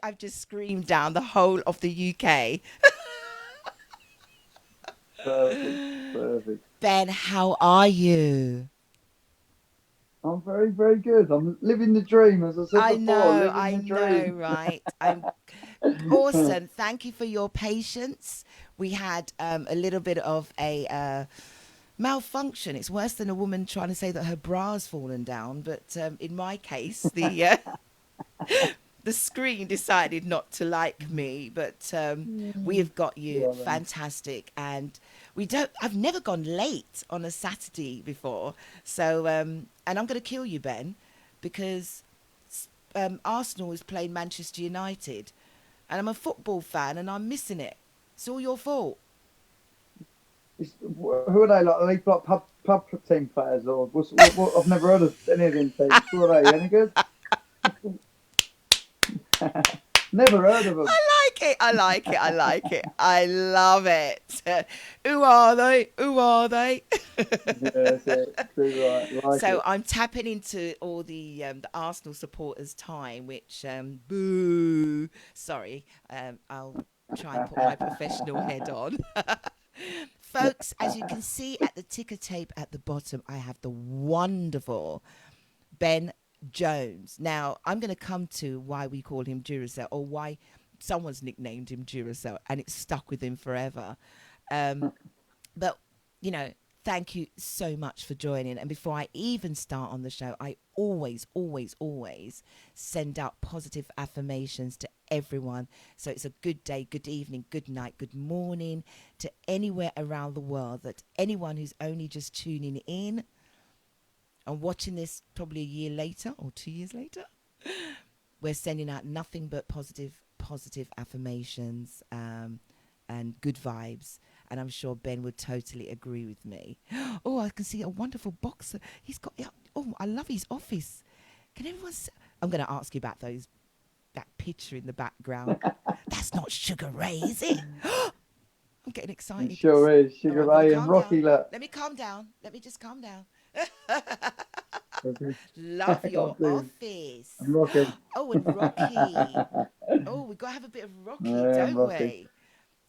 I've just screamed down the whole of the UK. Perfect, perfect. Ben, how are you? I'm very, very good. I'm living the dream, as I said before, living I the know, dream. right? I'm awesome. Thank you for your patience. We had a little bit of a malfunction. It's worse than a woman trying to say that her bra's fallen down, but in my case, the screen decided not to like me. But we have got you Yeah, man. fantastic, and we don't. I've never gone late on a Saturday before, so and I'm going to kill you, Ben, because Arsenal is playing Manchester United, and I'm a football fan, and I'm missing it. It's all your fault. Who are they like? Are they like pub team players, or what? I've never heard of any of them teams. Who are they? Any good? Never heard of them. I like it. I like it. I like it. I love it. Who are they? Who are they? Yeah, that's it. Too right. Like So it. I'm tapping into all the Arsenal supporters' time, which boo. Sorry, I'll try and put my professional head on. Folks, as you can see at the ticker tape at the bottom, I have the wonderful Ben Jones. Now, I'm going to come to why we call him Duracell, or why someone's nicknamed him Duracell, and it's stuck with him forever. Um, but, you know, thank you so much for joining. And before I even start on the show, I always, always, always send out positive affirmations to everyone. So it's a good day, good evening, good night, good morning to anywhere around the world, that anyone who's only just tuning in and watching this probably a year later or 2 years later, we're sending out nothing but positive affirmations and good vibes. And I'm sure Ben would totally agree with me. Oh, I can see a wonderful boxer. He's got, oh, I love his office. Can everyone see? I'm going to ask you about that picture in the background. That's not Sugar Ray, is it? I'm getting It excited. sure is. All Sugar right, let me Ray and calm down. Rocky, look. Let me calm down. Let me just calm down. I Love your can't see him. office. I'm Rocky. Oh, and Rocky. Oh, we gotta have a bit of Rocky, I am don't Rocky. we?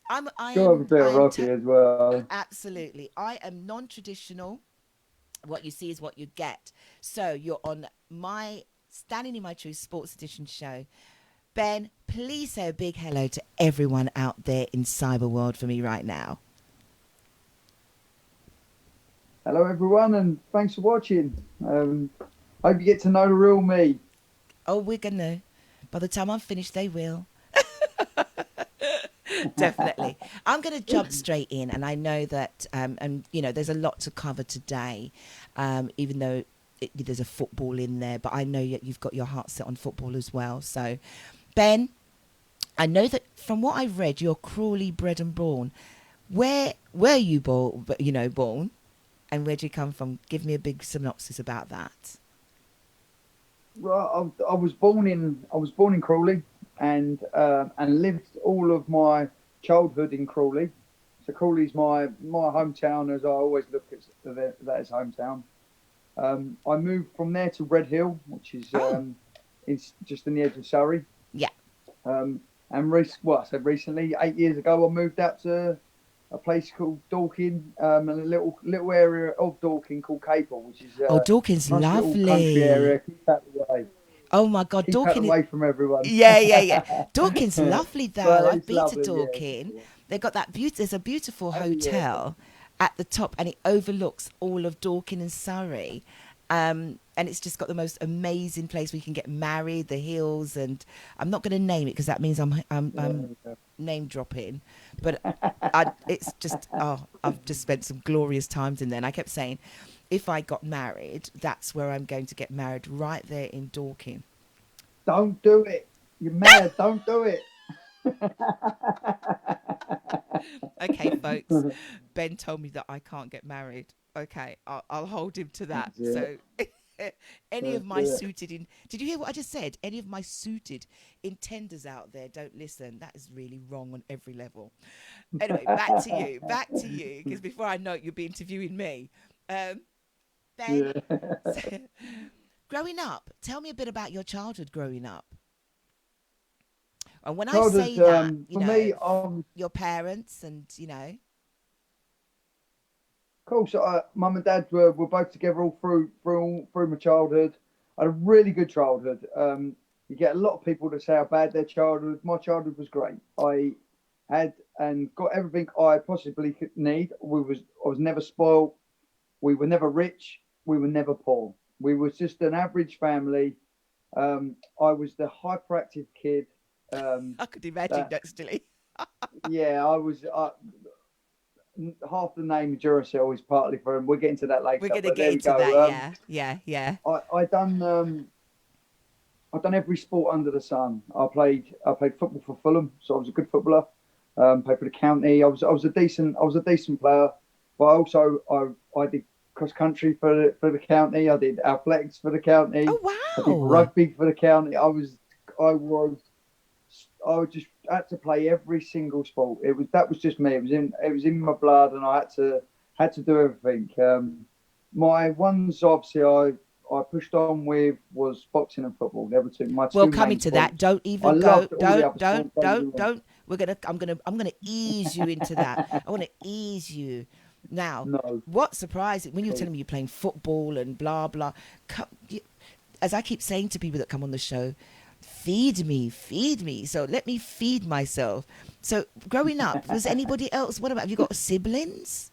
I'm. I Got to have a am. bit I of am. Rocky as well. Absolutely. I am non-traditional. What you see is what you get. So you're on my Standing in My Truth Sports Edition show. Ben, please say a big hello to everyone out there in cyber world for me right now. Hello, everyone, and thanks for watching. Hope you get to know the real me. Oh, we're gonna. By the time I'm finished, they will. Definitely. I'm going to jump straight in, and I know that, and you know, there's a lot to cover today, even though there's a football in there. But I know you've got your heart set on football as well. So, Ben, I know that from what I've read, you're Crawley bred and born. Where were you born? You know, born, and where do you come from? Give me a big synopsis about that. Well, I was born in Crawley, and lived all of my childhood in Crawley. So Crawley's my hometown, as I always look at that as hometown. I moved from there to Red Hill, which is Oh, it's just on the edge of Surrey. yeah. And well, I said recently, 8 years ago, I moved out to a place called Dorking, and a little area of Dorking called Capel, which is Oh, a Dawkins, nice little country area. lovely. Keep out the way. Oh my God, Keep out the Dorking. way from everyone. Yeah, yeah, yeah. Dorking's lovely though. But I've it's been to lovely, yeah. Dorking. They got that There's a beautiful Oh yeah. hotel at the top, and it overlooks all of Dorking and Surrey. And it's just got the most amazing place where you can get married, the hills, and I'm not going to name it because that means I'm Yeah. name dropping, but it's just I've just spent some glorious times in there. And I kept saying, if I got married, that's where I'm going to get married, right there in Dorking. Don't do it. You're mad. Don't do it. Okay, folks. Ben told me that I can't get married. Okay, I'll hold him to that. That's it. So, any of That's my it. suited in. Did you hear what I just said? Any of my suited intenders out there, don't listen. That is really wrong on every level. Anyway, back to you. Back to you. Because before I know it, you'll be interviewing me. Um, ben, Yeah. so, growing up, tell me a bit about your childhood growing up. And when I childhood, say that, you for know, me, your parents and, you know. cool. So, mum and dad were both together all through my childhood. I had a really good childhood. You get a lot of people that say how bad their childhood. My childhood was great. I had and got everything I possibly could need. I was never spoiled. We were never rich. We were never poor. We were just an average family. I was the hyperactive kid. I could imagine, That actually. yeah, I was. Half the name Duracell is partly from. We'll get into that We're later. going to But get there we into that. go. Yeah. Yeah. Yeah. I done. I've done every sport under the sun. I played football for Fulham, so I was a good footballer. Played for the county. I was a decent player, but also I did cross country for the county. I did athletics for the county. Oh, I did wow. rugby for the county. I just had to play every single sport. That was just me. It was in my blood, and I had to do everything. My ones obviously I pushed on with was boxing and football. They were my Well, two coming main to that, sports. don't I even go. loved all the other sports. Don't. I'm gonna ease you into that. I want to ease you. Now, No, what surprised when you're cool. telling me you're playing football and blah blah. As I keep saying to people that come on the show, feed me, feed me. So let me feed myself. So growing up, was anybody else? What about, have you got siblings?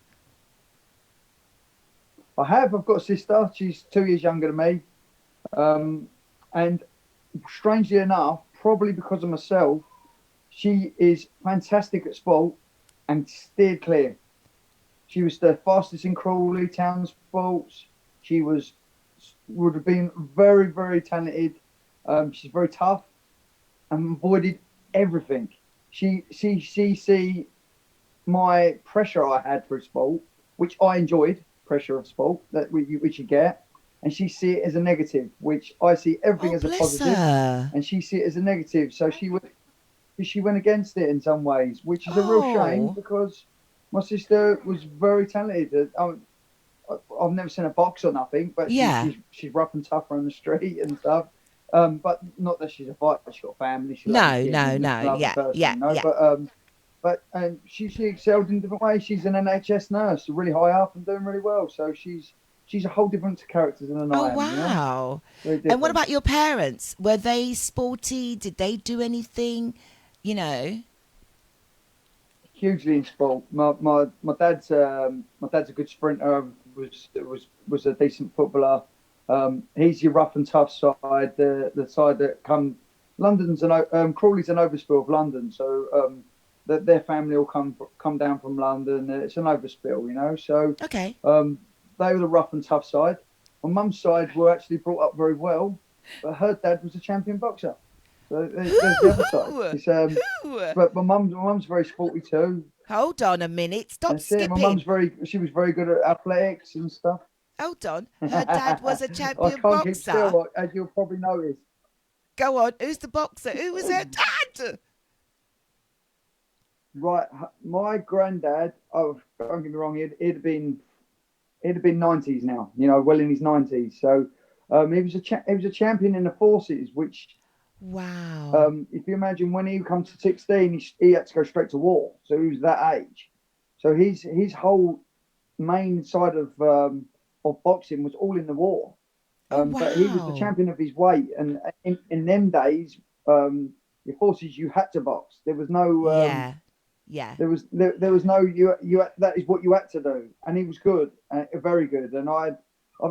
I've got a sister. She's 2 years younger than me. And strangely enough, probably because of myself, she is fantastic at sport and steered clear. She was the fastest in Crawley town sports. She would have been very, very talented. She's very tough and avoided everything. She see my pressure I had for sport, which I enjoyed, pressure of sport which you get, and she see it as a negative, which I see everything Oh, as a bless positive, her. and she see it as a negative. So she went against it in some ways, which is a real shame Oh, because my sister was very talented. I've never seen a box or nothing, but yeah. she's rough and tough on the street and stuff. But not that she's a fighter. She's got a family. She loves her No, kids. no, And no. a lovely Yeah, person, yeah, you know. yeah. But she excelled in different ways. She's an NHS nurse, really high up and doing really well. So she's a whole different character than Oh, I am. You know, wow. very And what different. about your parents? Were they sporty? Did they do anything? You know? Hugely in sport. My dad's a good sprinter. Was a decent footballer. He's your rough and tough side, the side that come. Crawley's an overspill of London, so their family all come down from London. It's an overspill, you know. So Okay. they were the rough and tough side. My mum's side were actually brought up very well, but her dad was a champion boxer. So there's the Who? other side. Who? But my mum's very sporty too. Hold on a minute. Stop That's it. skipping. She was very good at athletics and stuff. Hold on. Her dad was a I champion can't keep boxer. still, as you'll probably notice. Go on. Who's the boxer? Who was her dad? Right, my granddad. Oh, don't get me wrong. He'd have been 90s now. You know, well in his 90s. So, he was a champion in the forces. Which, Wow. if you imagine, when he comes to 16, he had to go straight to war. So he was that age. So his whole main side of boxing was all in the war. Oh, But he was the wow. champion of his weight, and in them days, your forces you had to box. There was no Yeah. Yeah. there was no that is what you had to do, and he was good, very good. And I've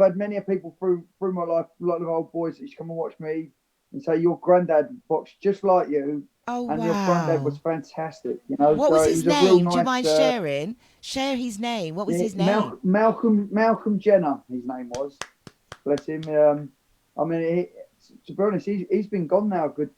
had many people through my life, a lot of old boys that used to come and watch me and say your granddad boxed just like you, Oh, and your granddad was wow. fantastic. You know, What so was it his was a real name? Do you nice. mind sharing? Share his name. What was Yeah, his name? Malcolm Jenner, his name was. Bless him. I mean, to be honest, he's been gone now. Good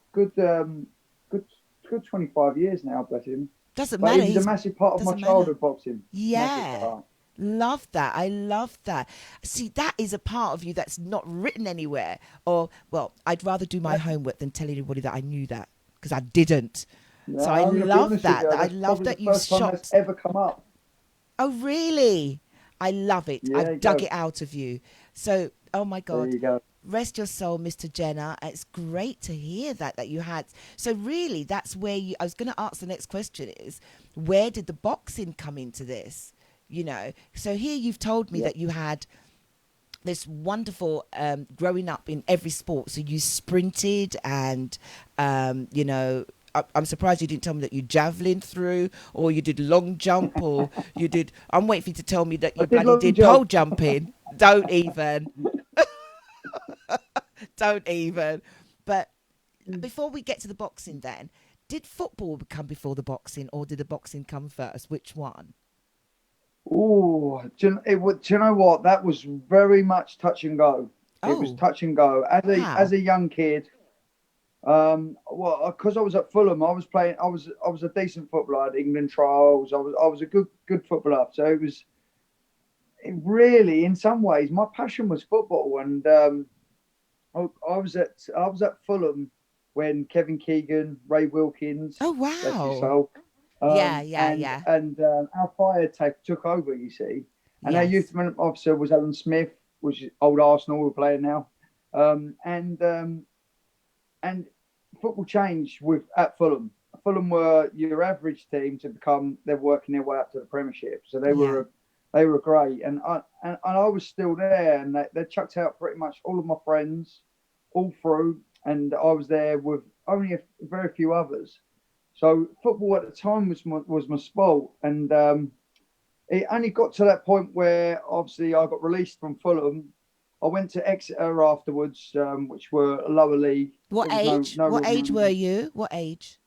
25 years now. Bless him. Doesn't But he matter. was a He's massive part of my doesn't matter. childhood boxing. Massive Yeah. part. Love that. I love that. See, that is a part of you that's not written anywhere. Or, well, I'd rather do my homework than tell anybody that I knew that because I didn't. Yeah, So I I'm going to be love honest with that. you. I That's love probably that the you've first time that's shot. ever come up. Oh, really? I love it. Yeah, I've dug it out of you. So, oh my there God. you go. Rest your soul, Mr. Jenner. It's great to hear that you had. So really, that's where I was going to ask the next question is, where did the boxing come into this? You know, so here you've told me Yeah. that you had this wonderful growing up in every sport. So you sprinted and, you know, I'm surprised you didn't tell me that you javelin threw or you did long jump or you did. I'm waiting for you to tell me that I you did bloody long did jump. pole jumping. Don't even. Don't even. But before we get to the boxing then, did football come before the boxing or did the boxing come first? Which one? Oh, do you know what? That was very much touch and go. It was Oh, touch and go. As how? a young kid, well, because I was at Fulham, I was playing. I was a decent footballer. I had England trials. I was a good footballer. So it really, in some ways, my passion was football. And I was at Fulham when Kevin Keegan, Ray Wilkins, Oh, bless his wow. soul, Yeah, yeah, yeah. our fire took over. You see, and our youth Yes. development officer was Alan Smith, which is old Arsenal we're playing now, um, and um, and football changed with at Fulham. Fulham were your average team to become they're working their way up to the Premiership, so Yeah. they were great, and I was still there, and they chucked out pretty much all of my friends, all through, and I was there with only a very few others. So football at the time was my sport, and it only got to that point where obviously I got released from Fulham. I went to Exeter afterwards, which were a lower league. What There was no age? no What real age money. were you? What age?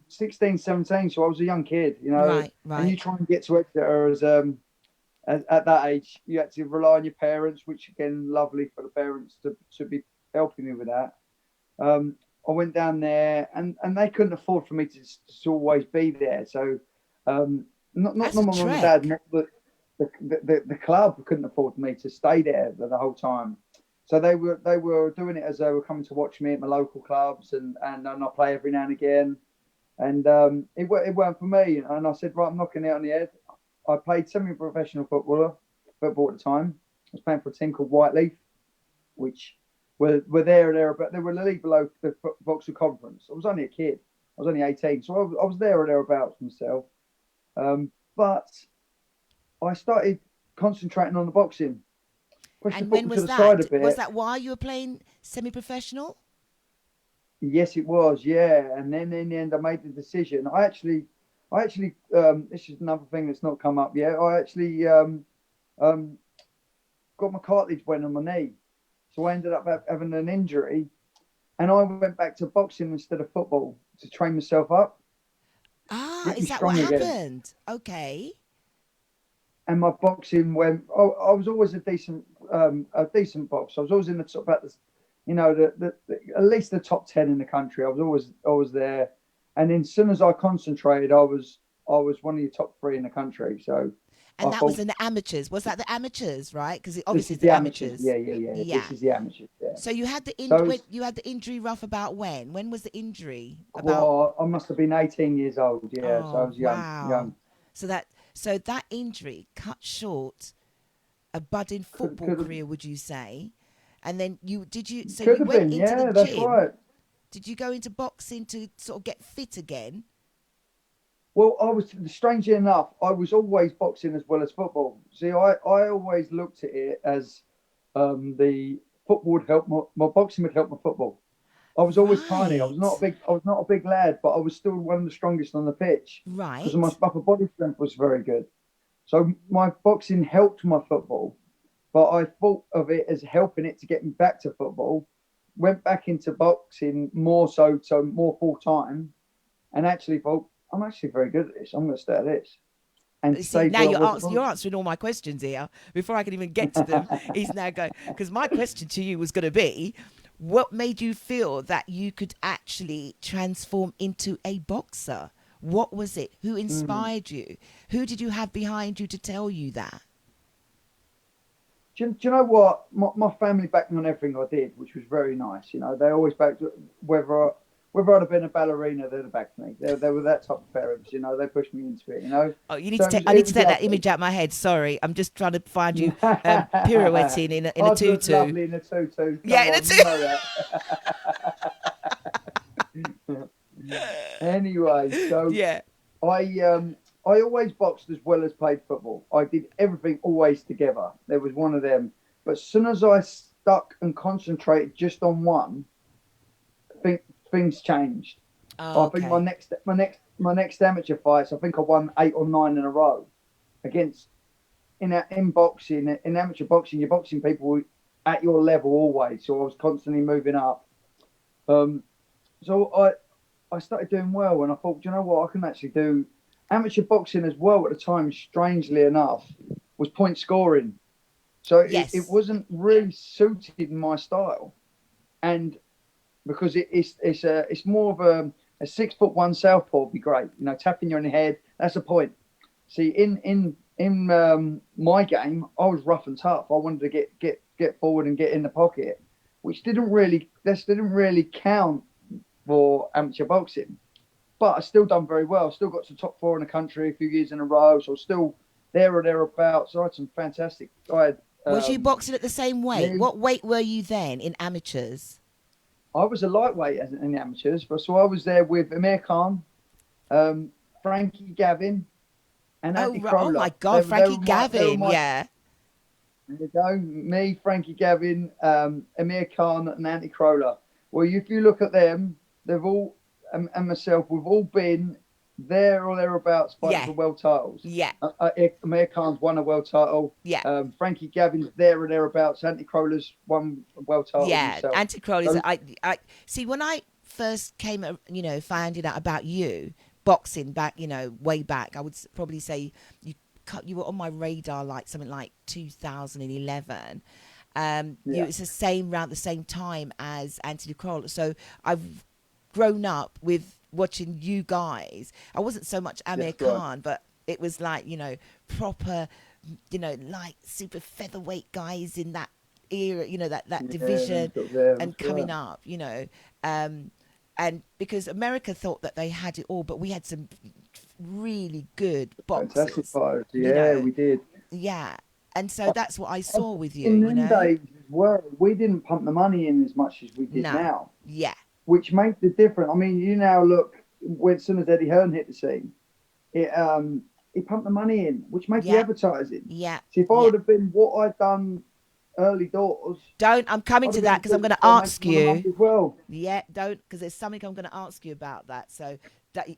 16, 17. So I was a young kid, Right, and right. you try and get to Exeter at that age, you had to rely on your parents, which again, lovely for the parents to be helping me with that. I went down there, and they couldn't afford for me to always be there. So, not That's a my mum and dad, trek. not the club couldn't afford me to stay there the whole time. So they were doing it as they were coming to watch me at my local clubs, and I play every now and again. And it weren't for me. And I said, right, I'm knocking it on the head. I played semi-professional football at the time. I was playing for a team called Wtih, which were there, but they were a league below the Vauxhall Conference. I was only a kid. I was only 18, so I was there or thereabouts myself. But I started concentrating on the boxing, pushed the And when football to was the side a that? Was bit. that while you were playing semi-professional? Yes, it was. Yeah, and then in the end, I made the decision. I actually, this is another thing that's not come up yet. I actually um, got my cartilage went on my knee, so I ended up having an injury, and I went back to boxing instead of football to train myself up, Ah, get me is that what strong again. happened? Okay. And my boxing went. Oh, I was always a decent boxer. I was always in the top, about the, at least the top 10 in the country. I was always there, and then as soon as I concentrated, I was one of the top three in the country. So And I that was thought, in the amateurs. Was that the amateurs, right? Because this obviously is it's the the amateurs. amateurs. Yeah, yeah, yeah. Yeah. This is the amateurs. Yeah. So you had the So when you had the injury rough about when? When was the injury? About well, I must have been 18 years old. Yeah, so I oh was young, wow. young. So that injury cut short a budding football Could have career, would you say? And then could you have went been. into the Yeah, that's gym. right. Did you go into boxing to sort of get fit again? Well, strangely enough, I was always boxing as well as football. See, I always looked at it as the football would help my boxing would help my football. I was always tiny. Right. I was not a big lad, but I was still one of the strongest on the pitch because my Right. upper body strength was very good. So my boxing helped my football, but I thought of it as helping it to get me back to football. Went back into boxing more so more full time, and actually thought I'm actually very good at this. I'm going to stay at this, and You see, stayed now where I was at you're Fulham. answering all my questions here. Before I can even get to them, he's now going, because my question to you was going to be, what made you feel that you could actually transform into a boxer? What was it? Who Mm. inspired you? Who did you have behind you to tell you that? Do you know what? My family backed me on everything I did, which was very nice. They always backed whether whether I'd have been a ballerina, they'd have backed me. They were that type of parents, you know. They pushed me into it, you know. Oh, you need So to take. I it need to was take that lovely. image out of my head. Sorry, I'm just trying to find you pirouetting in a I'd look tutu. lovely in a tutu. Yeah, Come in a on, you know that. Anyway, so yeah. I always boxed as well as played football. I did everything always together. There was one of them. But as soon as I stuck and concentrated just on one, things changed. Oh, I think okay. my next amateur fights, I think I won 8 or 9 in a row against in boxing. In amateur boxing, you're boxing people at your level always. So I was constantly moving up. So I started doing well, and I thought, you know what, I can actually do amateur boxing as well. At the time, strangely enough, was point scoring. So it Yes. wasn't really suited my style, and because it's more of a 6'1" southpaw would be great. You know, tapping you on the head. That's a point. See, in my game, I was rough and tough. I wanted to get forward and get in the pocket, which didn't really count for amateur boxing. But I still done very well. Still got to top 4 in the country a few years in a row. So still there or thereabouts. So I had some fantastic. Was you boxing at the same weight? me, What weight were you then in amateurs? I was a lightweight in the amateurs, but so I was there with Amir Khan, Frankie Gavin, and Oh, Anthony oh my Crowler. God, Frankie They were Gavin, my. yeah. There you go. Me, Frankie Gavin, Amir Khan, and Anthony Crowler. Well, if you look at them, they've all and myself, we've all been there or thereabouts fighting Yeah. for world titles. Yeah. Amir Khan's won a world title. Yeah. Frankie Gavin's there or thereabouts. Anthony Crowler's won a world title Yeah. himself. Anti-Crawley's. So, I see when I first came, finding out about you boxing back, way back. I would probably say you were on my radar like something like 2011. It's the same around the same time as Anthony Crawley. So I've grown up with watching you guys. I wasn't so much Amir Khan, but it was like, proper, like super featherweight guys in that era, that division and coming up, and because America thought that they had it all, but we had some really good boxers. Fantastic fighters. Yeah, we did. Yeah. And so that's what I saw with you, in them days as well, we didn't pump the money in as much as we did now. Yeah. Which made the difference. I mean, you now look, as soon as Eddie Hearn hit the scene, he pumped the money in, which made the advertising. Yeah. See, if I would have been what I'd done early doors. I'm coming to that because I'm going to ask you. As well. Yeah, don't, because there's something I'm going to ask you about that. So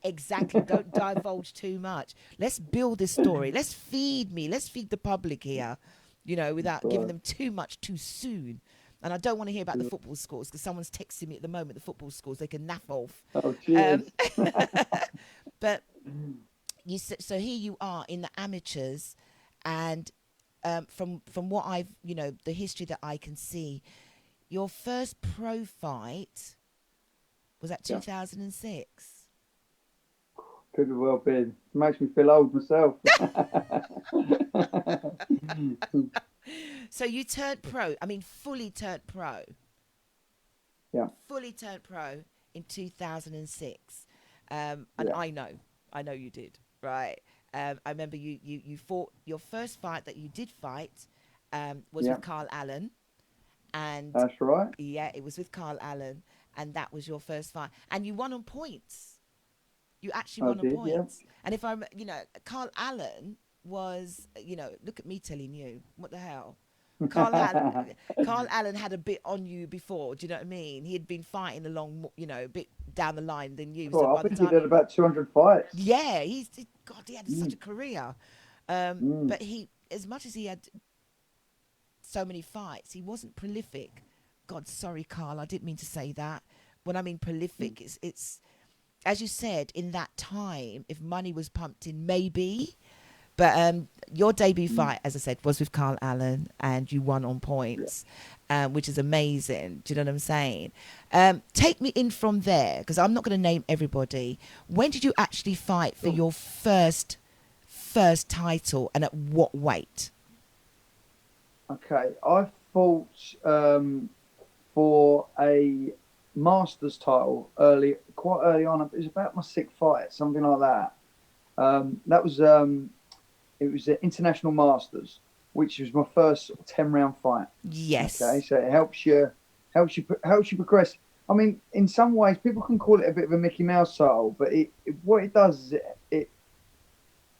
exactly, don't divulge too much. Let's build this story. Let's feed the public here, without giving them too much too soon. And I don't want to hear about the football scores because someone's texting me at the moment the football scores. They can naff off. Oh, cheers. But so here you are in the amateurs, and from what I've the history that I can see, your first pro fight was at 2006. Could have well been. It makes me feel old myself. So you turned pro. I mean, fully turned pro. Yeah. Fully turned pro in 2006. And I know you did, right? I remember you fought, your first fight that you did fight was with Carl Allen. And that's right. Yeah, it was with Carl Allen, and that was your first fight. And you won on points. You actually won on points. Yeah. And if I'm, Carl Allen was, look at me telling you, what the hell? Carl Allen had a bit on you before. Do you know what I mean? He had been fighting along, a bit down the line than you. Well, so I think he did about 200 fights. Yeah, he had such a career. But he, as much as he had so many fights, he wasn't prolific. God, sorry, Carl, I didn't mean to say that. When I mean prolific, it's as you said, in that time, if money was pumped in, maybe. But your debut fight, as I said, was with Carl Allen, and you won on points, which is amazing. Do you know what I'm saying? Take me in from there, because I'm not going to name everybody. When did you actually fight for your first title, and at what weight? Okay, I fought for a Masters title early quite early on. It was about my 6th fight, something like that. That was it was the International Masters, which was my first 10-round fight. Yes. Okay, so it helps you progress. I mean, in some ways, people can call it a bit of a Mickey Mouse title, but what it does is it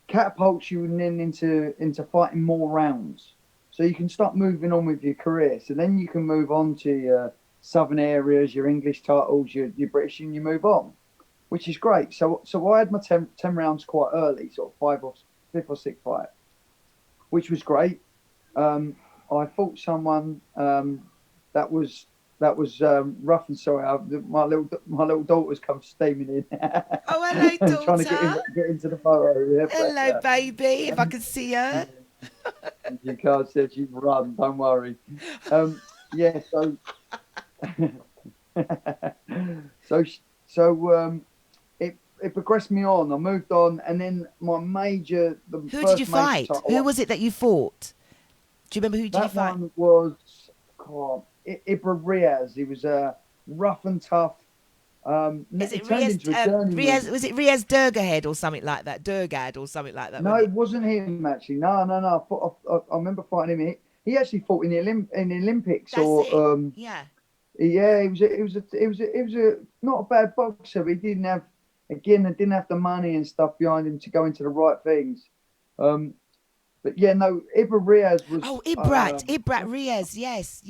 catapults you then into fighting more rounds, so you can start moving on with your career. So then you can move on to your Southern areas, your English titles, your British, and you move on, which is great. So I had my 10 rounds quite early, sort of 5th or 6th fight, which was great. I fought someone that was rough and sorry. My little daughter's come steaming in. Oh, hello, daughter. Trying to get into the photo. Yeah, hello, baby. If I could see her. You can't see she's run. Don't worry. Yeah. So it progressed me on. I moved on, and then my major. Who did you fight? Who was it that you fought? Do you remember who did you fight? That one was Ibra Riaz. He was rough and tough. Is it Riaz? Was it Riaz Durgahead or something like that? Durgad or something like that? No, it wasn't him actually. No. I remember fighting him. He actually fought in the Olympics. That's it. Yeah. Yeah, it was a not a bad boxer, but he didn't have the money and stuff behind him to go into the right things. But yeah, no, Ibra Riaz was. Oh, Ibrat Riaz. Yes.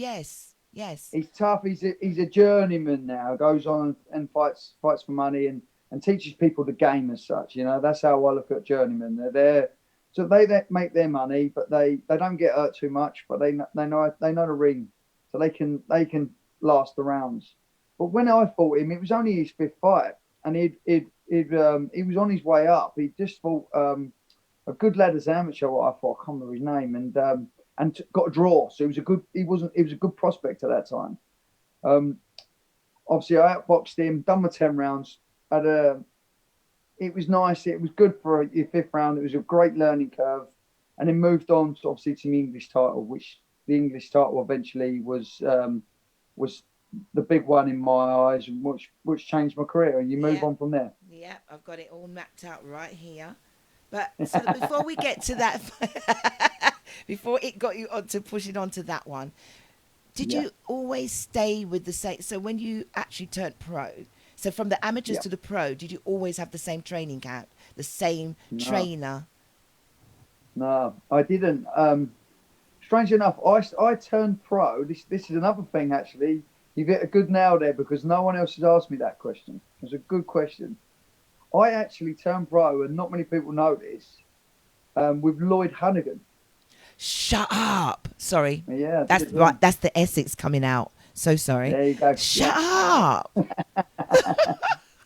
He's tough. He's a journeyman now. Goes on and fights for money and teaches people the game as such. You know, that's how I look at journeymen. They're there, so they make their money, but they don't get hurt too much. But they know the ring, so they can last the rounds. But when I fought him, it was only his 5th fight, and he was on his way up. He just fought a good lad as amateur. What I thought, I can't remember his name, and got a draw. So he was a good prospect at that time. Obviously, I outboxed him, done my 10 rounds. It was nice. It was good for your 5th round. It was a great learning curve, and then moved on to obviously to the English title, which the English title eventually was the big one in my eyes, which changed my career. And you move on from there. Yeah, I've got it all mapped out right here. But so before we get to that, before it got you onto pushing onto that one, did you always stay with the same? So when you actually turned pro, so from the amateurs to the pro, did you always have the same training camp, the same trainer? No, I didn't. Strange enough, I turned pro. This is another thing actually. You've hit a good nail there because no one else has asked me that question. It was a good question. I actually turned pro, and not many people know this, with Lloyd Hannigan. Shut up. Sorry. Yeah. That's right. That's the Essex coming out. So sorry. There you go. Shut up.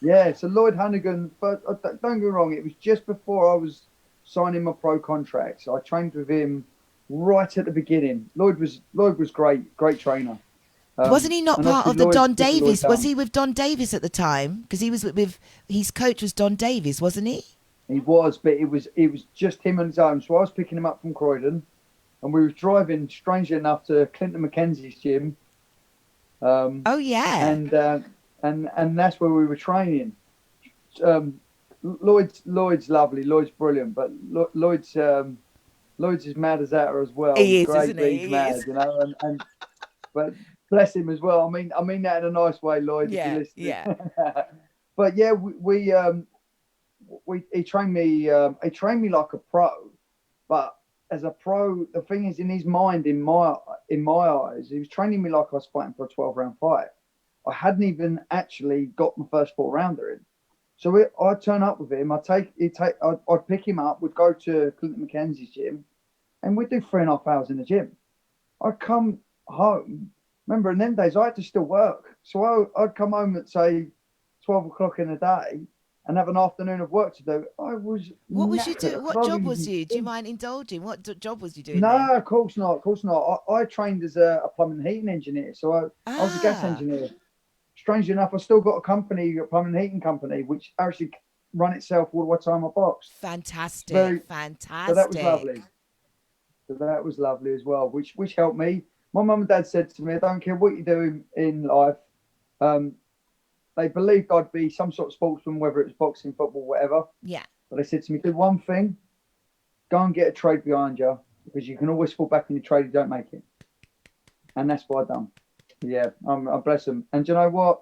Yeah, so Lloyd Hannigan, but don't get me wrong, it was just before I was signing my pro contract. So I trained with him right at the beginning. Lloyd was great trainer. Wasn't he not part of the Don Davies? Was he with Don Davies at the time? Because he was with his coach was Don Davies, wasn't he? He was, but it was just him on his own. So I was picking him up from Croydon, and we was driving, strangely enough, to Clinton McKenzie's gym. Oh yeah. And that's where we were training. Lloyd's lovely. Lloyd's brilliant, but Lloyd's as mad as that as well. He is, great, isn't he? He's mad, you know. And but bless him as well. I mean that in a nice way, Lloyd. Yeah, if you're yeah. But yeah, he trained me. He trained me like a pro, but as a pro, the thing is, in his mind, in my eyes, he was training me like I was fighting for a 12-round fight. I hadn't even actually got my first 4-rounder in. So I'd turn up with him. I'd pick him up. We'd go to Clinton McKenzie's gym, and we'd do 3.5 hours in the gym. I'd come home. Remember, in them days, I had to still work. So I'd come home at, say, 12 o'clock in the day and have an afternoon of work to do. What was you doing? What job was you? Do you mind indulging? What job was you doing? No, then? of course not. I trained as a plumbing and heating engineer. So I was a gas engineer. Strangely enough, I still got a company, a plumbing and heating company, which actually run itself all the time I boxed. Fantastic. So that was lovely as well, which helped me. My mum and dad said to me, I don't care what you do in life, they believed I'd be some sort of sportsman, whether it was boxing, football, whatever. Yeah. But they said to me, do one thing, go and get a trade behind you, because you can always fall back in your trade if you don't make it. And that's what I've done. Yeah, I bless them. And do you know what?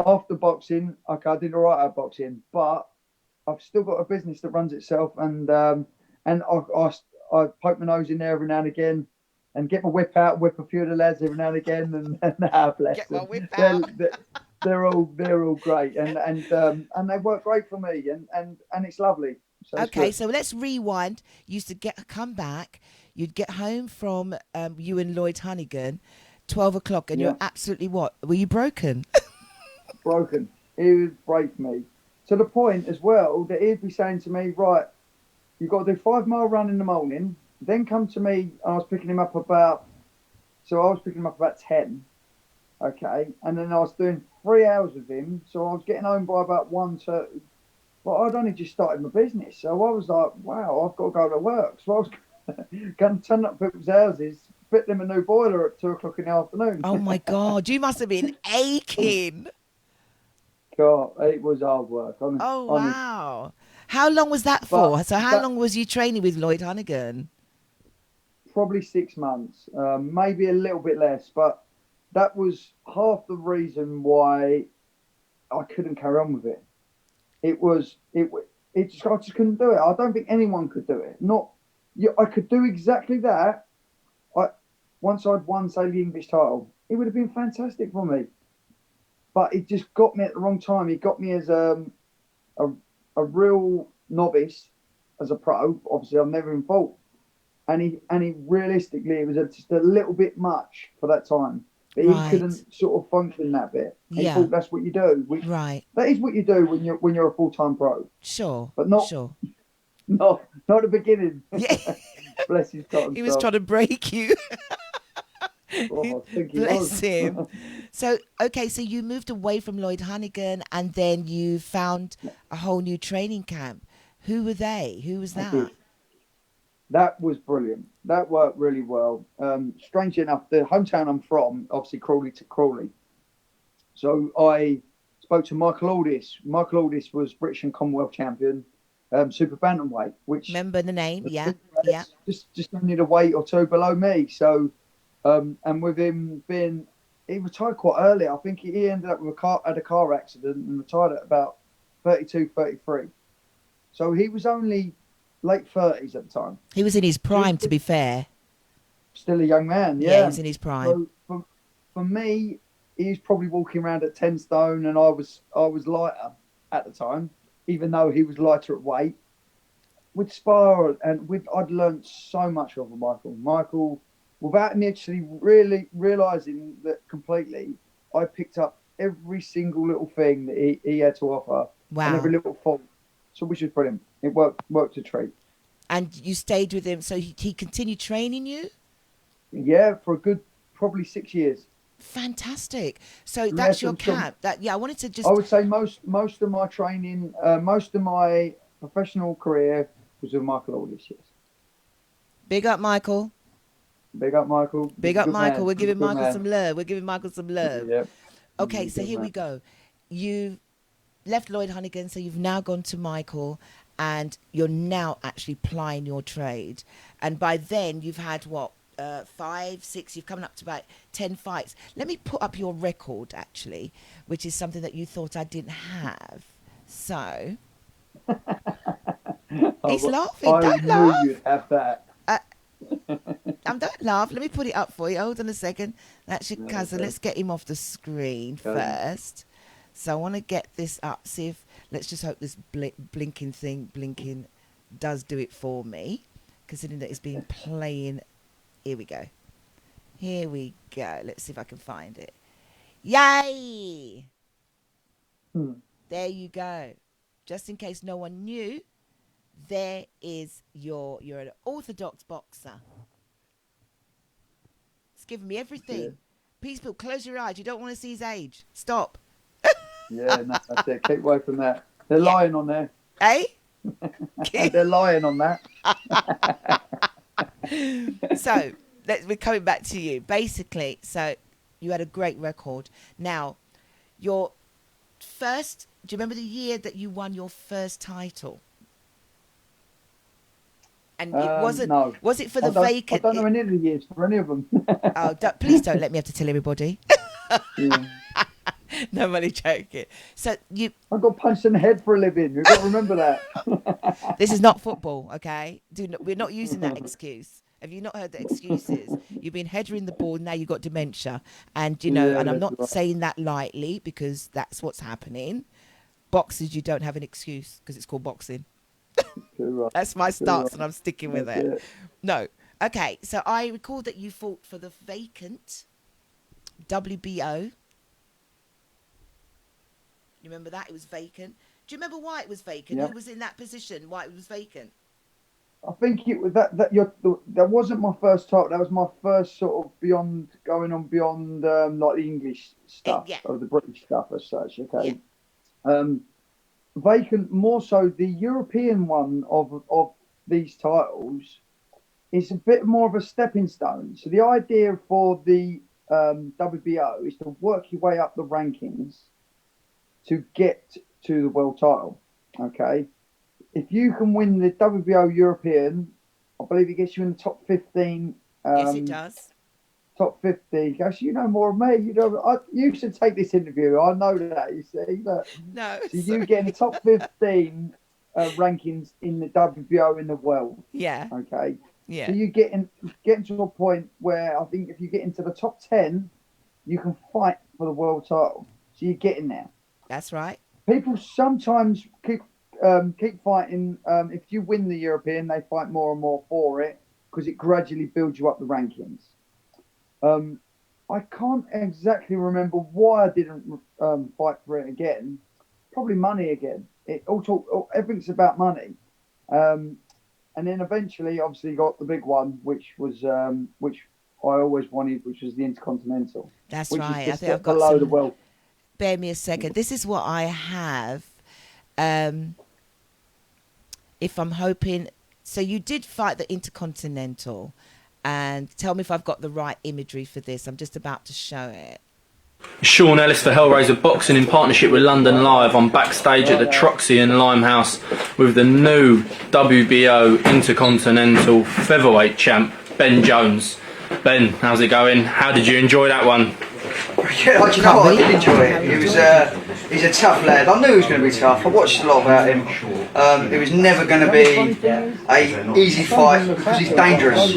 After boxing, okay, I did all right at boxing, but I've still got a business that runs itself, and I poke my nose in there every now and again, and get my whip out, whip a few of the lads every now and again, and bless Get them. my whip out. They're all great, and they work great for me, and it's lovely. So okay, so let's rewind. You used to come back. You'd get home from you and Lloyd Hunnigan, 12 o'clock, and you're absolutely what? Were you broken? Broken. He would break me to the point as well that he'd be saying to me, right, you've got to do 5 mile run in the morning, then come to me. I was picking him up about 10, okay, and then I was doing 3 hours with him, so I was getting home by about 1, 2. But I'd only just started my business, so I was like, wow, I've got to go to work. So I was going to turn up people's houses, fit them a new boiler at 2 o'clock in the afternoon. Oh my God, you must have been aching. God, it was hard work. Oh, wow. How long was that for? So how long was you training with Lloyd Hunnigan? Probably 6 months, maybe a little bit less, but that was half the reason why I couldn't carry on with it. I just couldn't do it. I don't think anyone could do it. I could do exactly that. Once I'd won, say, the English title, it would have been fantastic for me. But it just got me at the wrong time. He got me as a real novice, as a pro. Obviously, I've never been fought, and he realistically, it was just a little bit much for that time. But he couldn't sort of function that bit. He thought that's what you do. Right. That is what you do when you're a full-time pro. Sure. But not at the beginning. Yeah. Bless his cotton. He was trying to break you. Oh, I think he Bless was. him. So you moved away from Lloyd Hunnigan, and then you found a whole new training camp. Who were they? Who was that? That was brilliant. That worked really well. Strangely enough, the hometown I'm from, obviously Crawley to Crawley. So I spoke to Michael Aldis. Michael Aldis was British and Commonwealth champion, super bantamweight. Which remember the name? Yeah. Just only a weight or two below me. So, and with him he retired quite early. I think he ended up with had a car accident and retired at about 32, 33. So he was only late 30s at the time. He was in his prime, to be fair. Still a young man, Yeah, he was in his prime. So for me, he was probably walking around at 10 stone, and I was lighter at the time, even though he was lighter at weight. With spar I'd learned so much of Michael. Michael, without me actually really realising that completely, I picked up every single little thing that he had to offer. Wow. And every little fault. So which was brilliant. It worked a treat. And you stayed with him, so he continued training you? Yeah, for a good probably 6 years. Fantastic. So that's your camp. I wanted to just... I would say most of my training, most of my professional career was with Michael Aldis, yes. Big up, Michael. Big up, Michael. Big up, Michael. Man. We're giving Michael some love. We're giving Michael some love. Yep. Okay, so here we go. You left Lloyd Hunnigan, so you've now gone to Michael, and you're now actually plying your trade. And by then, you've had, 5, 6, you've come up to about 10 fights. Let me put up your record, actually, which is something that you thought I didn't have. So... He's laughing. Don't laugh. I knew you'd have that. Don't laugh. Let me put it up for you. Hold on a second. That's your cousin. Let's get him off the screen first. So I want to get this up. See if... Let's just hope this blinking does do it for me. Considering that it's been playing... Here we go. Let's see if I can find it. Yay! There you go. Just in case no one knew, there is you're an orthodox boxer. It's giving me everything. Yeah. Peaceable, close your eyes. You don't want to see his age. Stop. Yeah, no, that's it. Keep away from that. They're lying on there. Eh? They're lying on that. So, we're coming back to you. Basically, so you had a great record. Now, first? Do you remember the year that you won your first title? And it wasn't. No. Was it for the I Vacant? don't know any of the years for any of them. Oh, please don't let me have to tell everybody. Yeah. No, I'm only joking. So I got punched in the head for a living. You've got to remember that. this is not football, okay? We're not using that excuse. Have you not heard the excuses? You've been headering the ball, now you've got dementia. And, and I'm not saying that lightly because that's what's happening. Boxers, you don't have an excuse because it's called boxing. That's my stance and I'm sticking with it. No. Okay, so I recall that you fought for the Vacant WBO. You remember that? It was vacant. Do you remember why it was vacant? Yep. Who was in that position? Why it was vacant? I think it was that wasn't my first title. That was my first sort of beyond like the English stuff or the British stuff as such. Okay. Yeah. Vacant, more so the European one of these titles is a bit more of a stepping stone. So the idea for the WBO is to work your way up the rankings to get to the world title. Okay. If you can win the WBO European, I believe it gets you in the top 15. Yes, it does. Top 50. Gosh, you know more than me. You should take this interview. I know that, you see. Look. No. So you get in the top 15 rankings in the WBO in the world. Yeah. Okay. Yeah. So you get to a point where I think if you get into the top 10, you can fight for the world title. So you're getting there. That's right. People sometimes keep fighting. If you win the European, they fight more and more for it because it gradually builds you up the rankings. I can't exactly remember why I didn't fight for it again. Probably money again. Everything's about money. And then eventually, obviously, got the big one, which I always wanted, which was the Intercontinental. That's right. I think I've got below the world. Bear me a second. This is what I have. If I'm hoping, so you did fight the Intercontinental, and tell me if I've got the right imagery for this. I'm just about to show it. Sean Ellis for Hellraiser Boxing in partnership with London Live. I'm backstage at the Troxy in Limehouse with the new WBO Intercontinental Featherweight champ, Ben Jones. Ben, how's it going? How did you enjoy that one? Yeah, do you know what? I did enjoy it. He's a tough lad. I knew he was going to be tough. I watched a lot about him. It was never going to be an easy fight because he's dangerous.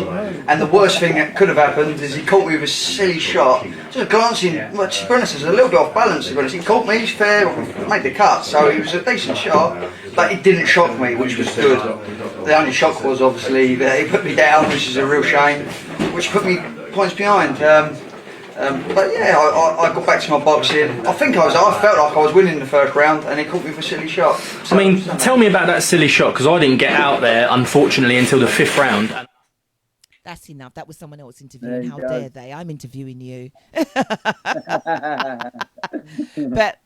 And the worst thing that could have happened is he caught me with a silly shot. Just glancing, well, to be honest, I was a little bit off balance. To be honest, he caught me, he's fair, made the cut. So it was a decent shot, but it didn't shock me, which was good. The only shock was obviously that he put me down, which is a real shame, which put me points behind. But yeah, I got back to my boxing. I felt like I was winning the first round, and he caught me with a silly shot. So, I mean, tell me about that silly shot, because I didn't get out there, unfortunately, until the 5th round. That's enough. That was someone else interviewing. How dare they? I'm interviewing you. But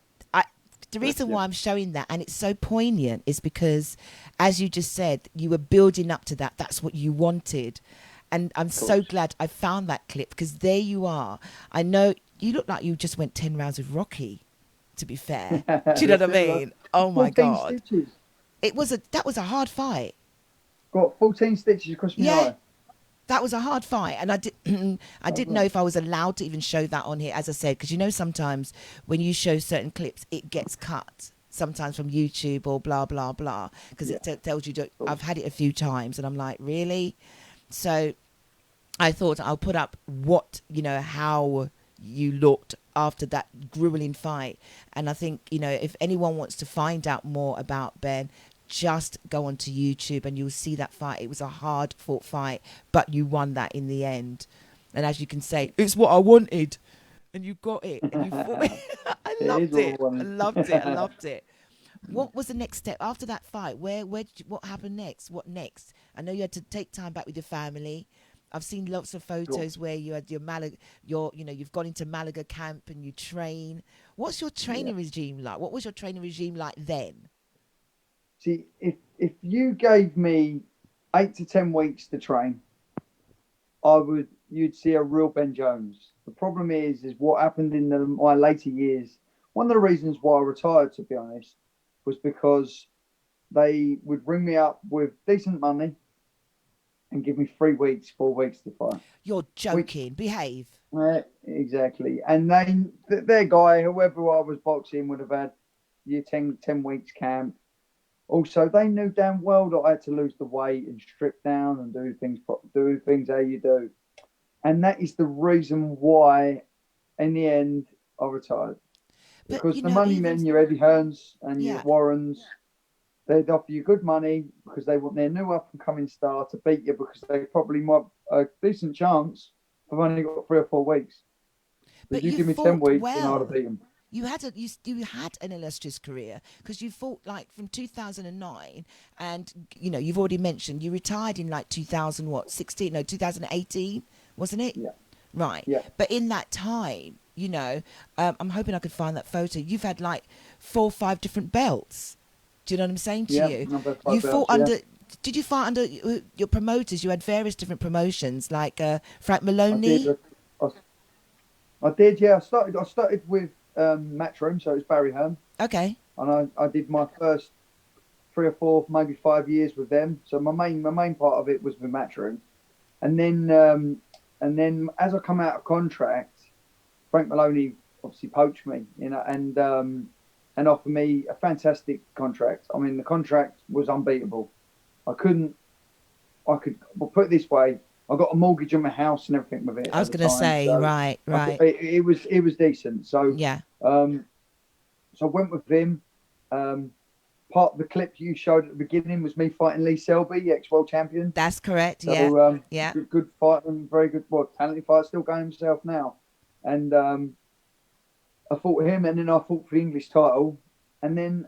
the reason why I'm showing that, and it's so poignant, is because, as you just said, you were building up to that. That's what you wanted. And I'm so glad I found that clip, because there you are. I know you look like you just went 10 rounds with Rocky, to be fair. Do you know what I mean? Oh my God. Stitches. That was a hard fight. Got 14 stitches across my eye. That was a hard fight, and I didn't know if I was allowed to even show that on here, as I said, because sometimes when you show certain clips, it gets cut. Sometimes from YouTube or blah blah blah, because it tells you. I've had it a few times, and I'm like, really? So I thought I'll put up how you looked after that grueling fight, and I think if anyone wants to find out more about Ben, just go onto YouTube and you'll see that fight. It was a hard fought fight, but you won that in the end. And as you can say, it's what I wanted, and you got it. And you fought. I loved it. What was the next step after that fight? What happened next? What next? I know you had to take time back with your family. I've seen lots of photos where you had you've gone into Malaga camp and you train. What's your training regime like? What was your training regime like then? See, if you gave me 8 to 10 weeks to train, you'd see a real Ben Jones. The problem is what happened in my later years. one of the reasons why I retired, to be honest, was because they would ring me up with decent money and give me 3 weeks, 4 weeks to fight. You're joking. Behave. Exactly. And their guy, whoever I was boxing, would have had your 10 weeks camp. Also, they knew damn well that I had to lose the weight and strip down and do things how you do. And that is the reason why, in the end, I retired. Because the money men, your Eddie Hearns and your Warrens, they'd offer you good money because they want their new up-and-coming star to beat you because they probably might a decent chance. I've only got 3 or 4 weeks. But you give me 10 weeks and I'd have beat them. You had an illustrious career because you fought like from 2009, and you've already mentioned you retired in like 2018, wasn't it? Yeah. Right. Yeah. But in that time, I'm hoping I could find that photo. You've had like 4 or 5 different belts. Do you know what I'm saying to you? You fought under. Did you fight under your promoters? You had various different promotions, like Frank Maloney. I did. Yeah. I started with Matchroom, so it was Barry Hearn. Okay. And I did my first 3 or 4, maybe 5 years with them. So my main part of it was with Matchroom, and then as I come out of contract, Frank Maloney obviously poached me, and offered me a fantastic contract. I mean, the contract was unbeatable. Well, put it this way, I got a mortgage on my house and everything with it. I was going to say, so right. It was decent. So yeah. So I went with him. Part of the clip you showed at the beginning was me fighting Lee Selby, ex-world champion. That's correct. So, yeah. Good fight and very good, talented fight. Still going himself now. And I fought him, and then I fought for the English title, and then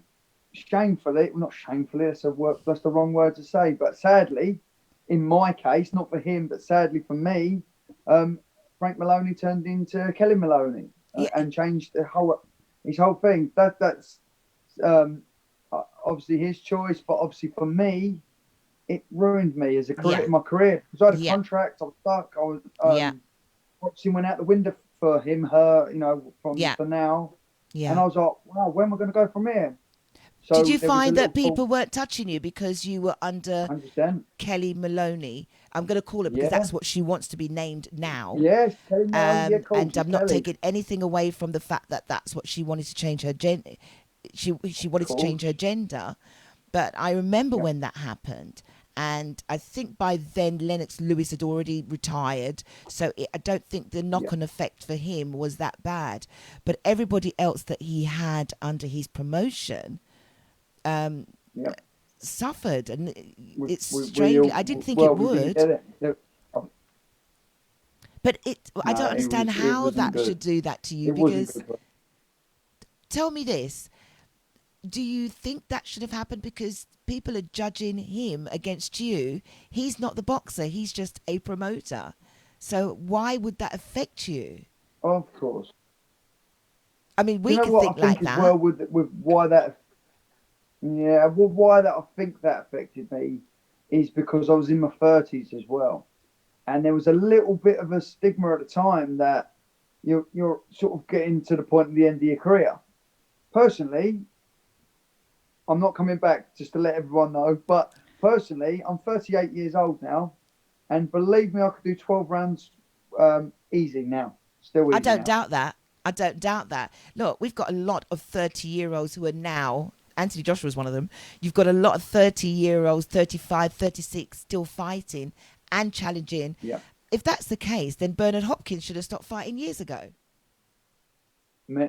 not shamefully, that's the wrong word to say, but sadly, in my case, not for him, but sadly for me, Frank Maloney turned into Kelly Maloney and changed his whole thing. That's obviously his choice, but obviously for me, it ruined me as a career, my career. Because I had a contract, I was stuck, I was boxing went out the window for him, for now. Yeah. And I was like, wow, where am I going to go from here? So did you find that people weren't touching you because you were under 100%. Kelly Maloney? I'm going to call it because that's what she wants to be named now. Yes, Kelly Maloney. And I'm not taking anything away from the fact that that's what she wanted to change her gender. She wanted to change her gender. But I remember when that happened. And I think by then Lennox Lewis had already retired. So I don't think the knock-on effect for him was that bad. But everybody else that he had under his promotion suffered, and it's strange. I didn't think it would. But I don't understand how that should do that to you, because tell me this. Do you think that should have happened because people are judging him against you? He's not the boxer. He's just a promoter. So why would that affect you? Of course. I mean, we can think like that. Well, with why that... Yeah, well, why that I think that affected me is because I was in my 30s as well. And there was a little bit of a stigma at the time that you're sort of getting to the point of the end of your career. Personally, I'm not coming back, just to let everyone know, but personally, I'm 38 years old now, and believe me, I could do 12 rounds easy now. Still easy. I don't doubt that. I don't doubt that. Look, we've got a lot of 30-year-olds who are now... Anthony Joshua was one of them. You've got a lot of 30-year-olds, 35, 36, still fighting and challenging. Yeah. If that's the case, then Bernard Hopkins should have stopped fighting years ago.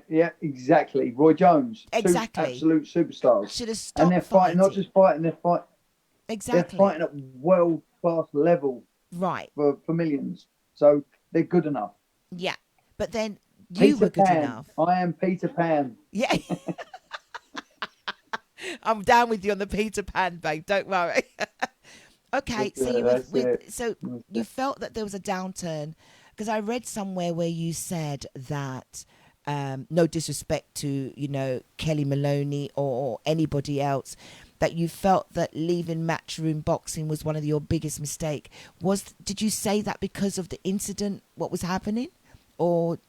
Yeah, exactly. Roy Jones. Exactly. Two absolute superstars. Should have stopped And they're fighting, not just fighting, they're fighting. Exactly. They're fighting at world-class level. Right. For millions. So they're good enough. Yeah. But then you were good enough. I am Peter Pan. Yeah. I'm down with you on the Peter Pan, babe. Don't worry. Okay, so you felt that there was a downturn, because I read somewhere where you said that, no disrespect to Kelly Maloney or anybody else, that you felt that leaving Matchroom Boxing was one of your biggest mistake. Did you say that because of the incident, what was happening, or?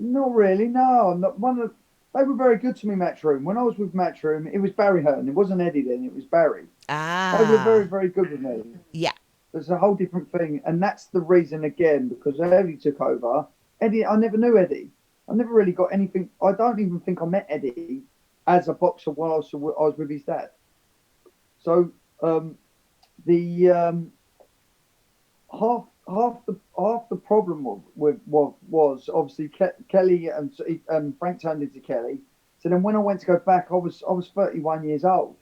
Not really. No, I'm not one of. They were very good to me, Matchroom. When I was with Matchroom, it was Barry Hearn. It wasn't Eddie then. It was Barry. They were very, Ah, very good with me. yeah, It's a whole different thing, and that's the reason again because Eddie took over. Eddie, I never knew Eddie. I never really got anything. I don't even think I met Eddie as a boxer while I was with his dad. So the half the problem was obviously Kelly and Frank turned into Kelly. So then when I went to go back, I was 31 years old,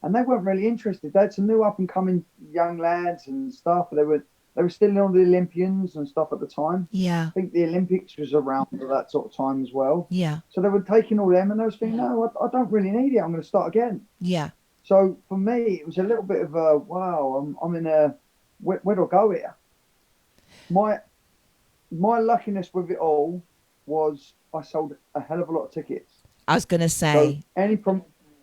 and they weren't really interested. They had some new up and coming young lads and stuff. They were still on the Olympians and stuff at the time. yeah, I think the Olympics was around at that sort of time as well. yeah, So they were taking all them, and they was thinking, no, I don't really need it. I'm going to start again. yeah. So for me, it was a little bit of a wow. I'm in a where do I go here? My luckiness with it all was I sold a hell of a lot of tickets. I was gonna So say, I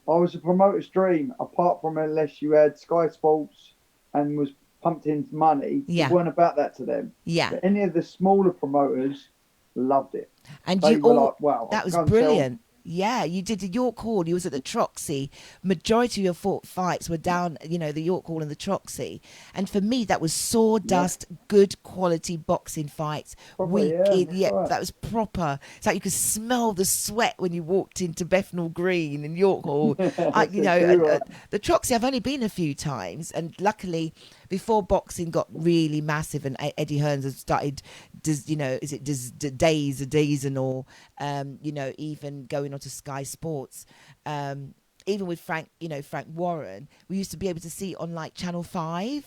was a promoter's dream. Apart from unless you had Sky Sports and was pumped into money, yeah, it weren't about that to them. yeah. But any of the smaller promoters loved it. And They you were all, like, wow, I that can was go and sell. brilliant. Yeah, you did the York Hall. You was at the Troxy. Majority of your fights were down, the York Hall and the Troxy. And for me, that was sawdust, good quality boxing fights. Probably, Week yeah, in, that's yeah, right. that was proper. It's like you could smell the sweat when you walked into Bethnal Green and York Hall. That's true, right. The Troxy, I've only been a few times, and luckily, before boxing got really massive and Eddie Hearns has started, days and all, even going on to Sky Sports, even with Frank Warren, we used to be able to see it on like Channel 5,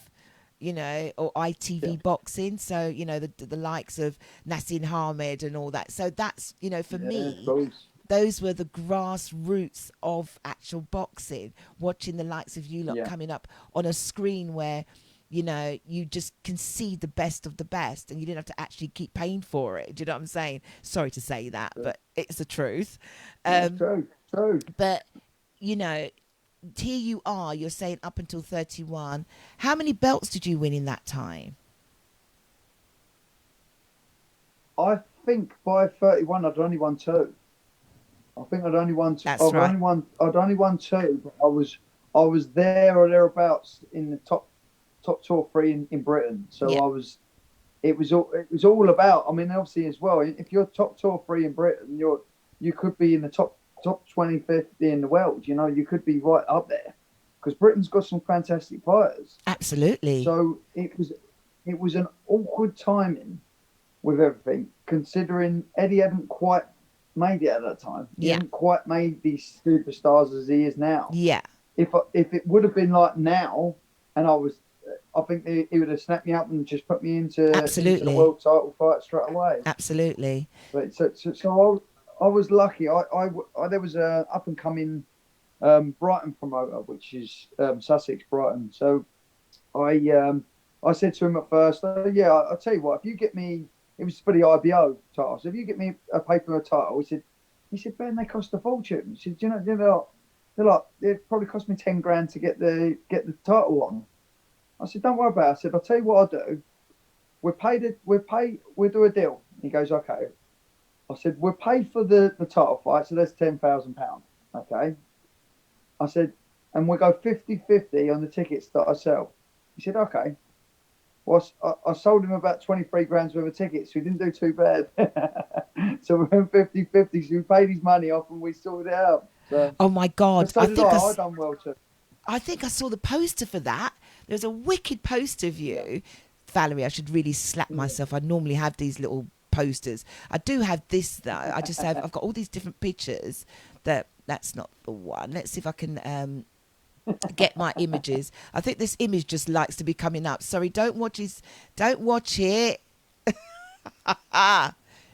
or ITV Boxing. So, the likes of Nassim Hamed and all that. So that's, for Yeah, me, close. those were the grassroots of actual boxing, watching the likes of you lot Yeah. coming up on a screen where, you just can see the best of the best and you didn't have to actually keep paying for it. Do you know what I'm saying? Sorry to say that, but it's the truth. Yeah, true. But, here you are, you're saying up until 31. How many belts did you win in that time? I think by 31, I'd only won two. I think I'd only won two. That's I'd right. only won two, but I was there or thereabouts in the top two or three in Britain. So Yeah. it was all about. I mean, obviously as well. If you're top two or three in Britain, you could be in the top 20, 50 in the world. You could be right up there because Britain's got some fantastic fighters. Absolutely. So it was an awkward timing with everything, considering Eddie hadn't quite made it at that time. He Yeah. hadn't quite made these superstars as he is now. Yeah. If it would have been like now, and I think he would have snapped me up and just put me into Absolutely. the world title fight straight away. Absolutely. But so I was lucky. I there was a up and coming Brighton promoter, which is Sussex Brighton. So I said to him at first, yeah, I'll tell you what, if you get me, it was for the IBO title. So if you get me a paper title, he said, Ben, they cost a fortune. He said, it probably cost me 10 grand to get the title on. I said, don't worry about it. I said, I'll tell you what I'll do. We'll do a deal. He goes, okay. I said, we'll pay for the title fight, so that's £10,000. Okay. I said, and we'll go 50-50 on the tickets that I sell. He said, okay. Well, I sold him about 23 grand's worth of tickets, so he didn't do too bad. So we went 50-50, so we paid his money off and we sorted it out. So, Oh my God! so did I done well too. I think I saw the poster for that. There's a wicked poster of you, Valerie. I should really slap myself. I normally have these little posters. I do have this though. I've got all these different pictures. That's not the one. Let's see if I can get my images. I think this image just likes to be coming up. Sorry, don't watch it.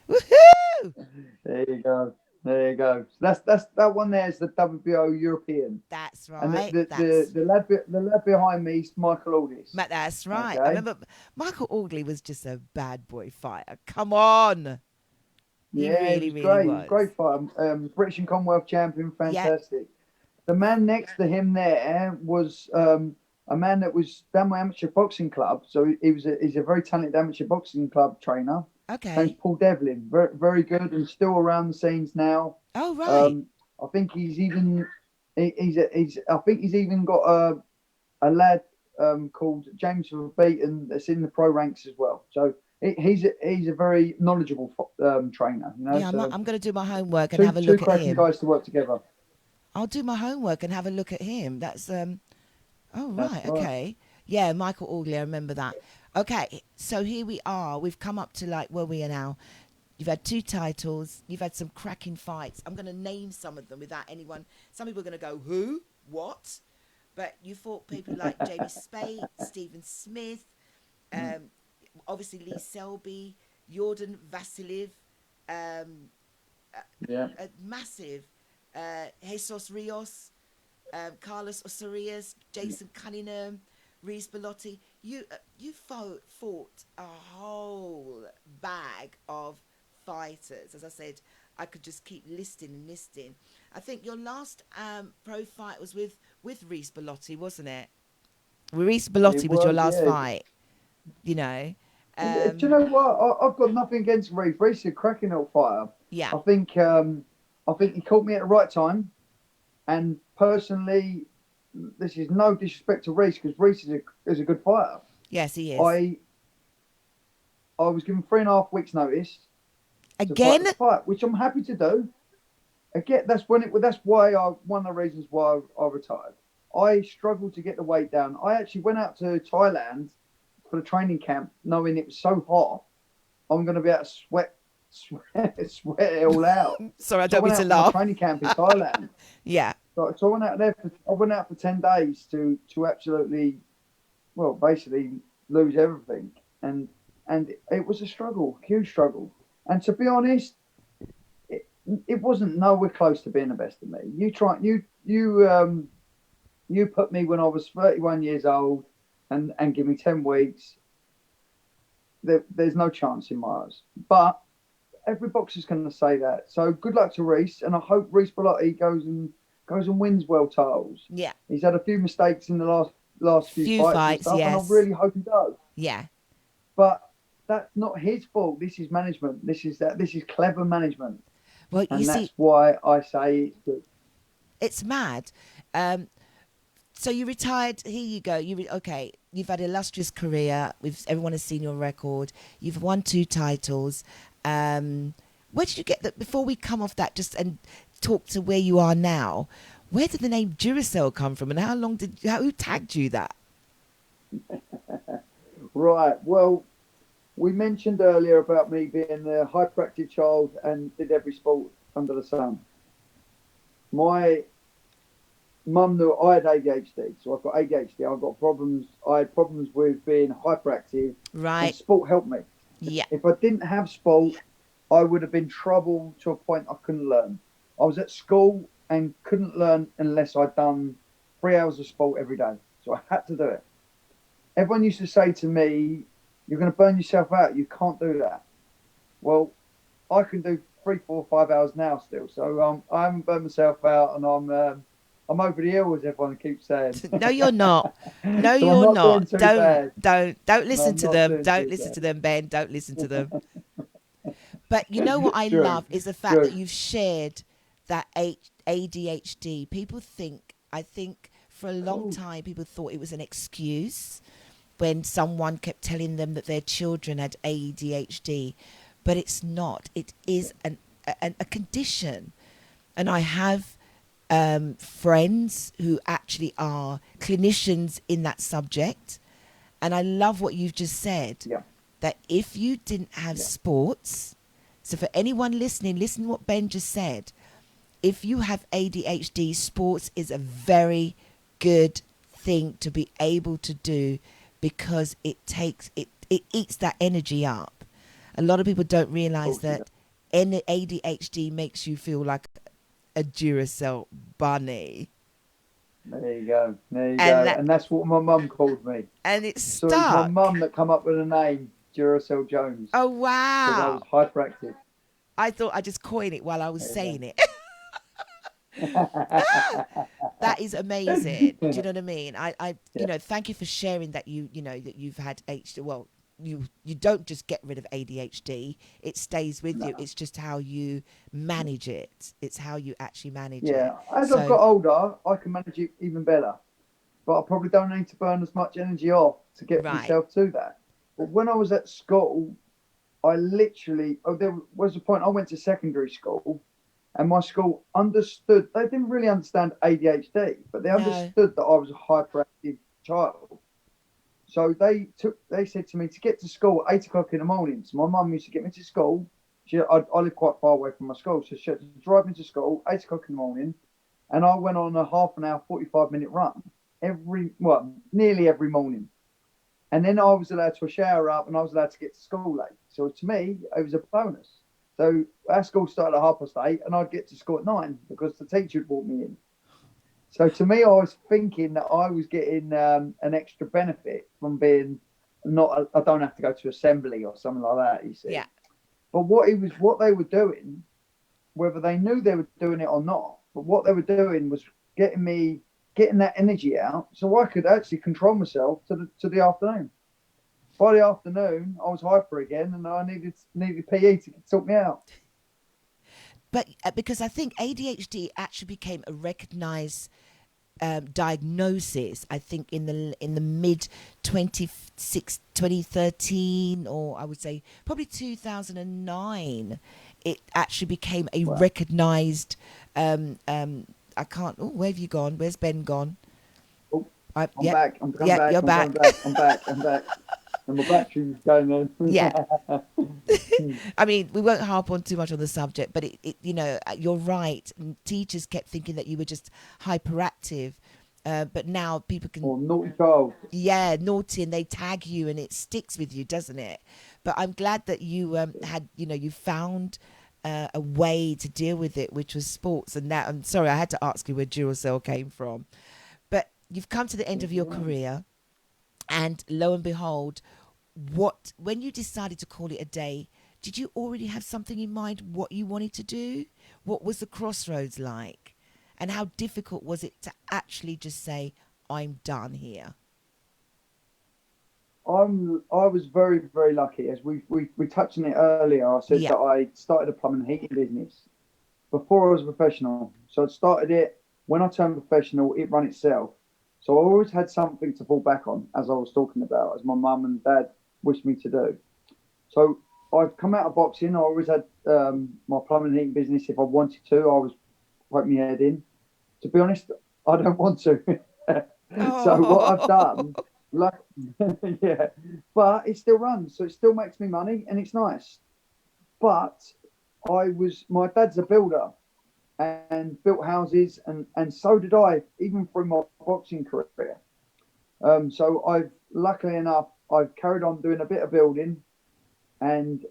Woohoo! There you go. So that's that one. There is the WBO European, That's right. and the lad behind me is Michael Aldis. That's right. Okay. I remember Michael Augley was just a bad boy fighter. Come on. He really, he was really great. was. Great fighter. British and Commonwealth champion. Fantastic. The man next to him there was a man that was down my amateur boxing club. So he's a very talented amateur boxing club trainer. name's Okay. Paul Devlin. Very, very good and still around the scenes now. Oh, right. I think he's even I think he's even got a lad called James Beaton that's in the pro ranks as well. So he's a very knowledgeable trainer. You know, Yeah, so I'm going to do my homework and have a two look at cracking him. guys to work together. I'll do my homework and have a look at him. That's Oh, That's right. right. Okay. Yeah, Michael Audley. I remember that. Okay. So here we are. We've come up to like where we are now. You've had 2 titles. You've had some cracking fights. I'm going to name some of them without anyone. Some people are going to go, who? What? But you fought people like Jamie Spate, Stephen Smith, obviously Lee Selby, Jordan Vasiliev, Yeah. a massive Jesus Rios, Carlos Osorias, Jason Cunningham, Reese Bellotti. You fought a whole bag of fighters. As I said, I could just keep listing and listing. I think your last pro fight was with Reese Bellotti, wasn't it? Reese Bellotti was your last fight. You know. Do you know what? I've got nothing against Reese. Reese is a cracking little fighter. Yeah. I think he caught me at the right time. And personally, this is no disrespect to Reese because Reese is a good fighter. Yes, he is. I was given 3.5 weeks' notice. Again? To fight, which I'm happy to do. Again, that's one of the reasons why I retired. I struggled to get the weight down. I actually went out to Thailand for the training camp, knowing it was so hot. I'm going to be able to sweat it all out. Sorry, I don't mean to laugh. Training camp in Thailand. Yeah. So I went out there. I went out for 10 days to absolutely, well, basically lose everything, and it was a struggle, huge struggle. And to be honest, it wasn't nowhere close to being the best of me. You put me when I was 31 years old, and give me 10 weeks. There's no chance in my eyes. But every boxer's going to say that. So good luck to Reese, and I hope Reese Bellotti goes and wins world titles. Yeah. He's had a few mistakes in the last few fights and stuff, yes. and I really hope he does. Yeah. But that's not his fault. This is management. This is clever management. Well, and that's why I say it's good. It's mad. So you retired. Here you go. Okay. You've had an illustrious career. Everyone has seen your record. You've won 2 titles. Where did you get that? Before we come off that, just and talk to where you are now. Where did the name Duracell come from, and who tagged you that? Right. Well, we mentioned earlier about me being a hyperactive child and did every sport under the sun. My mum knew I had ADHD, so I've got ADHD. I've got problems. I had problems with being hyperactive. Right. And sport helped me. Yeah. If I didn't have sport, I would have been trouble to a point I couldn't learn. I was at school and couldn't learn unless I'd done 3 hours of sport every day. So I had to do it. Everyone used to say to me, "You're going to burn yourself out. You can't do that." Well, I can do 3, 4, 5 hours now still. So I haven't burned myself out, and I'm over the hill, as everyone keeps saying. No, you're not. No, So you're not. Don't No, listen to them. Don't listen to them, Ben. Don't listen to them. But you know what I love is the fact that you've shared that ADHD. I think for a long time, people thought it was an excuse when someone kept telling them that their children had ADHD, but it's not. It is a condition. And I have friends who actually are clinicians in that subject. And I love what you've just said, that if you didn't have sports, so for anyone listening, listen to what Ben just said. If you have ADHD, sports is a very good thing to be able to do because it eats that energy up. A lot of people don't realize that ADHD makes you feel like a Duracell bunny. There you go. And that's what my mum called me. And it's so stuck. It was my mum that come up with the name Duracell Jones. Oh, wow. Because I was hyperactive. I thought I'd just coin it while I was saying it. That is amazing. Do you know what I mean? I thank you for sharing that that you've had you don't just get rid of ADHD. It stays with you. It's just how you manage it. It's how you actually manage it. Yeah, as I've got older, I can manage it even better. But I probably don't need to burn as much energy off to get myself to that. But when I was at school, I literally, there was a point I went to secondary school, and my school understood, they didn't really understand ADHD, but they understood that I was a hyperactive child. So they said to me to get to school at 8 o'clock in the morning. So my mum used to get me to school. I live quite far away from my school, so she had to drive me to school 8 o'clock in the morning, and I went on a half an hour, 45-minute run nearly every morning. And then I was allowed to shower up, and I was allowed to get to school late. So to me, it was a bonus. So our school started at 8:30, and I'd get to school at 9 because the teacher had brought me in. So to me, I was thinking that I was getting an extra benefit from being I don't have to go to assembly or something like that, you see. Yeah. But what they were doing, whether they knew they were doing it or not, but what they were doing was getting that energy out so I could actually control myself to the afternoon. By the afternoon, I was hyper again, and I needed PE to sort me out. But because I think ADHD actually became a recognised diagnosis, I think in the mid 2013, or I would say probably 2009, it actually became a recognised. I can't. Oh, where have you gone? Where's Ben gone? Oh, I'm back. I'm back. You're back. I'm back. And my battery's going on. Yeah. I mean, we won't harp on too much on the subject, but it you're right. Teachers kept thinking that you were just hyperactive, but now people can. Or naughty child. Yeah, naughty, and they tag you, and it sticks with you, doesn't it? But I'm glad that you you found a way to deal with it, which was sports. And that, I'm sorry, I had to ask you where Duracell came from, but you've come to the end of your career. And lo and behold, when you decided to call it a day, did you already have something in mind what you wanted to do? What was the crossroads like? And how difficult was it to actually just say, I'm done here? I was very, very lucky. As we touched on it earlier, I said that I started a plumbing and heating business before I was a professional. So I started it. When I turned professional, it ran itself. So I always had something to fall back on, as I was talking about, as my mum and dad wished me to do. So I've come out of boxing. I always had my plumbing and heating business. If I wanted to, I was poking my head in. To be honest, I don't want to. So what I've done, but it still runs. So it still makes me money, and it's nice. But my dad's a builder, and built houses, and so did I, even through my boxing career. So luckily enough, I've carried on doing a bit of building, and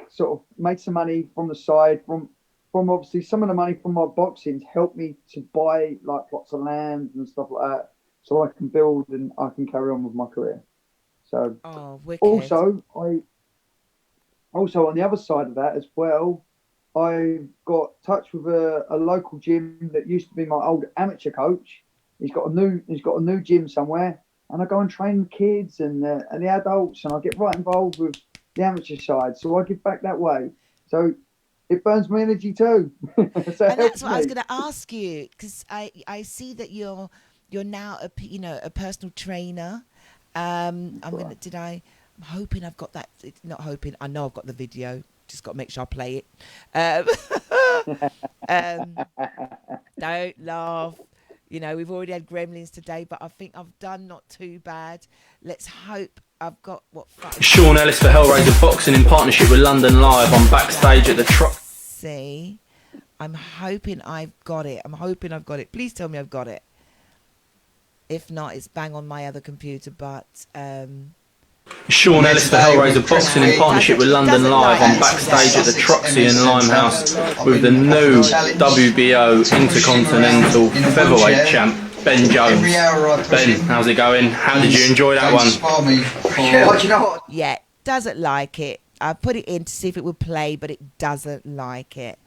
sort of made some money from the side. From obviously some of the money from my boxing helped me to buy like plots of land and stuff like that, so I can build and I can carry on with my career. So also on the other side of that as well, I got touch with a local gym that used to be my old amateur coach. He's got a new gym somewhere, and I go and train the kids and the adults, and I get right involved with the amateur side. So I give back that way. So it burns my energy too. So and that's what I was going to ask you, because I see that you're now a personal trainer. I'm hoping I've got that. Not hoping. I know I've got the video. Just got to make sure I play it. Don't laugh. We've already had gremlins today, but I think I've done not too bad. Let's hope I've got Sean Ellis for Hellraiser Boxing in partnership with London Live. I'm backstage at the truck. See, I'm hoping I've got it. Please tell me I've got it. If not, it's bang on my other computer, but... Sean Ellis for Hellraiser Boxing in partnership with London Live. I'm backstage at the Crawley in Limehouse with the new WBO Intercontinental Featherweight champ, Ben Jones. Ben, how's it going? How did you enjoy that one? Yeah, doesn't like it. I put it in to see if it would play, but it doesn't like it.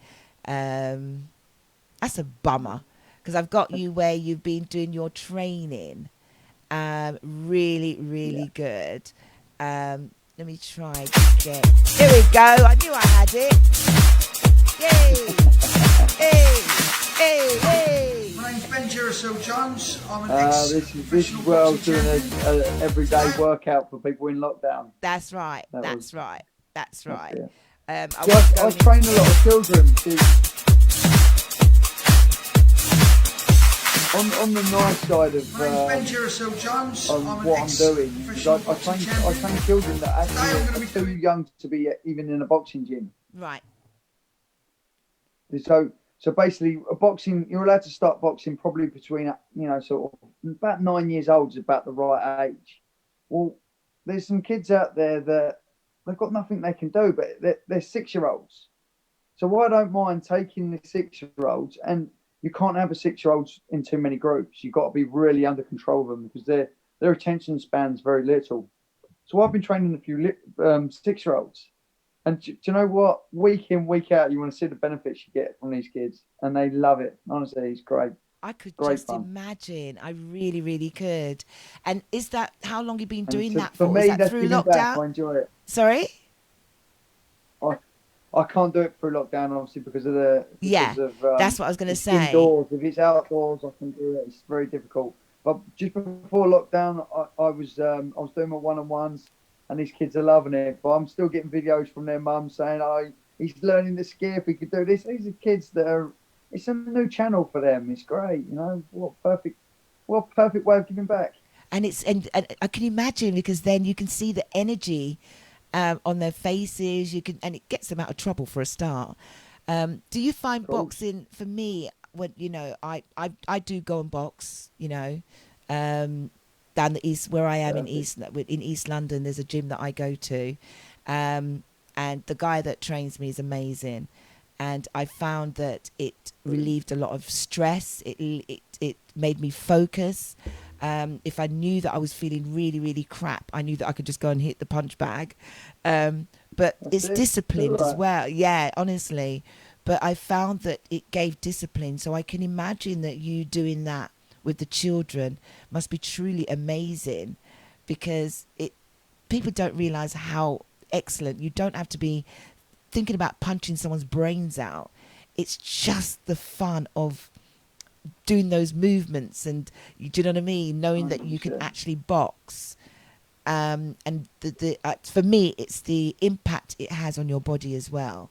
That's a bummer, because I've got you where you've been doing your training. Really, really good. Let me try to get. Here we go. I knew I had it. Yay! Hey! My name's Ben Duracell Jones. I'm an This is where I was doing an everyday workout for people in lockdown. That's right. That's right. I train a lot of children. On the nice side of what I'm doing, I train children that actually are too young to be even in a boxing gym. Right. So basically, you're allowed to start boxing probably between, sort of about 9 years old is about the right age. Well, there's some kids out there that they've got nothing they can do, but they're 6-year-olds. So I don't mind taking the 6-year-olds, and you can't have a 6-year-olds in too many groups. You've got to be really under control of them because their attention span's very little. So I've been training a few 6-year-olds. And do you know what? Week in, week out, you want to see the benefits you get from these kids. And they love it. Honestly, it's great. I could just imagine. I really, really could. And is that how long you've been doing that for? For me, is that that's through lockdown. lockdown? I enjoy it. Sorry? I can't do it through lockdown, obviously, because of that's what I was going to say. Indoors. If it's outdoors, I can do it. It's very difficult. But just before lockdown, I was doing my one-on-ones, and these kids are loving it. But I'm still getting videos from their mum saying, "Oh, he's learning to ski if he could do this." These are kids that are. It's a new channel for them. It's great. What perfect way of giving back. And I can imagine, because then you can see the energy on their faces. And it gets them out of trouble for a start. Do you find boxing, for me, when I do go and box, down the east where I am in East London, there's a gym that I go to, and the guy that trains me is amazing, and I found that it relieved a lot of stress. It made me focus. If I knew that I was feeling really, really crap, I knew that I could just go and hit the punch bag. But it's disciplined as well. Yeah, honestly. But I found that it gave discipline. So I can imagine that you doing that with the children must be truly amazing, because people don't realize how excellent. You don't have to be thinking about punching someone's brains out. It's just the fun of doing those movements, and do you know what I mean? Knowing that you can actually box, and for me, it's the impact it has on your body as well.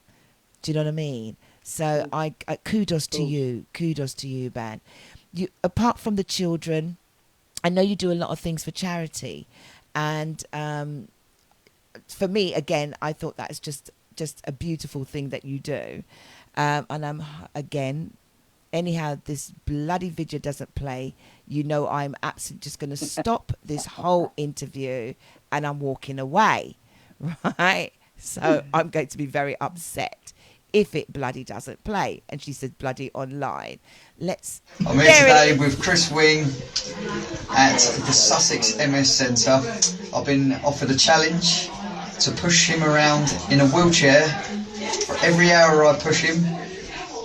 Do you know what I mean? So I kudos to you, Ben. You, apart from the children, I know you do a lot of things for charity, and for me, again, I thought that is just a beautiful thing that you do, and I'm again. Anyhow, this bloody video doesn't play, I'm absolutely just going to stop this whole interview and I'm walking away, right? So I'm going to be very upset if it bloody doesn't play. And she said bloody online. I'm here today with Chris Wing at the Sussex MS Centre. I've been offered a challenge to push him around in a wheelchair. For every hour I push him,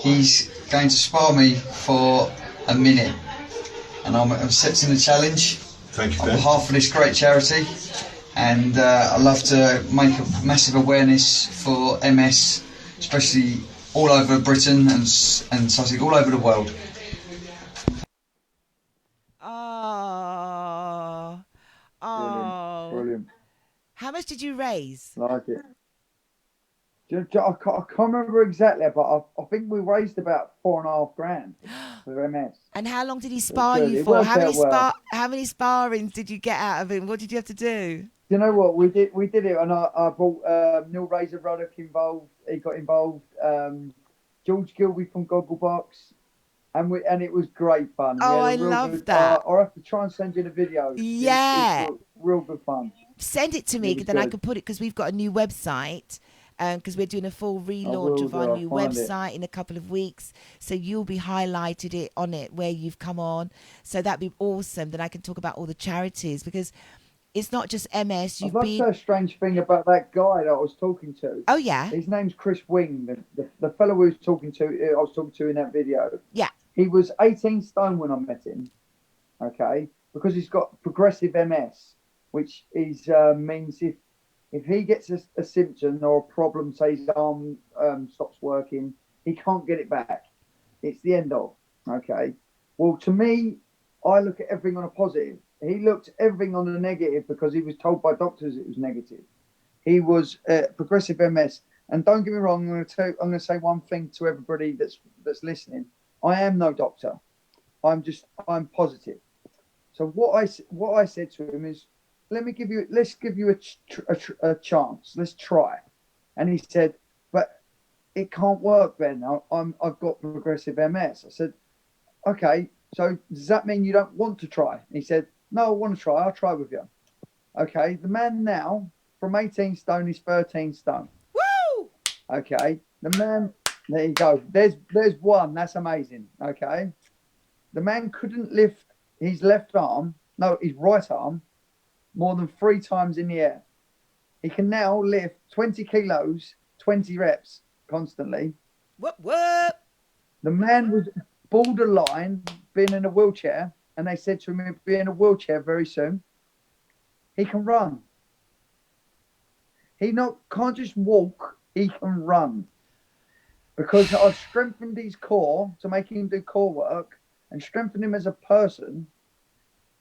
he's going to spar me for a minute, and I'm accepting the challenge. Thank you, on Ben. behalf of this great charity, and I love to make a massive awareness for MS, especially all over Britain and Sussex, all over the world. Brilliant. How much did you raise? Like it. I can't remember exactly, but I think we raised about $4,500 for MS. And how long did he spar you for? How many sparrings did you get out of him? What did you have to do? You know what, we did it, and I brought Neil Razor Ruddock involved. He got involved. George Gilby from Gogglebox, and it was great fun. Oh, I love that. I'll have to try and send you the video. Yeah, it's real good fun. Send it to me, because then I can put it, because we've got a new website. Because we're doing a full relaunch of our new website in a couple of weeks. So you'll be highlighted on it where you've come on. So that'd be awesome. Then I can talk about all the charities, because it's not just MS. I'd love to say a strange thing about that guy that I was talking to. Oh, yeah. His name's Chris Wing, the fellow I was talking to in that video. Yeah. He was 18 stone when I met him, okay, because he's got progressive MS, which is means If he gets a symptom or a problem, say his arm stops working, he can't get it back. It's the end of. Okay. Well, to me, I look at everything on a positive. He looked everything on a negative because he was told by doctors it was negative. He was progressive MS. And don't get me wrong, I'm going to say one thing to everybody that's listening. I am no doctor. I'm positive. So what I said to him is, let's give you a chance. Let's try. And he said, but it can't work, Ben. I've got progressive MS. I said, okay. So does that mean you don't want to try? He said, no, I want to try. I'll try with you. Okay. The man now, from 18 stone, is 13 stone. Woo! Okay. The man, there you go. There's one. That's amazing. Okay. The man couldn't lift his his right arm, more than 3 times in the air. He can now lift 20 kilos, 20 reps constantly. What? The man was borderline being in a wheelchair, and they said to him he'll be in a wheelchair very soon. He can run. He can't just walk, he can run. Because I've strengthened his core to make him do core work and strengthen him as a person.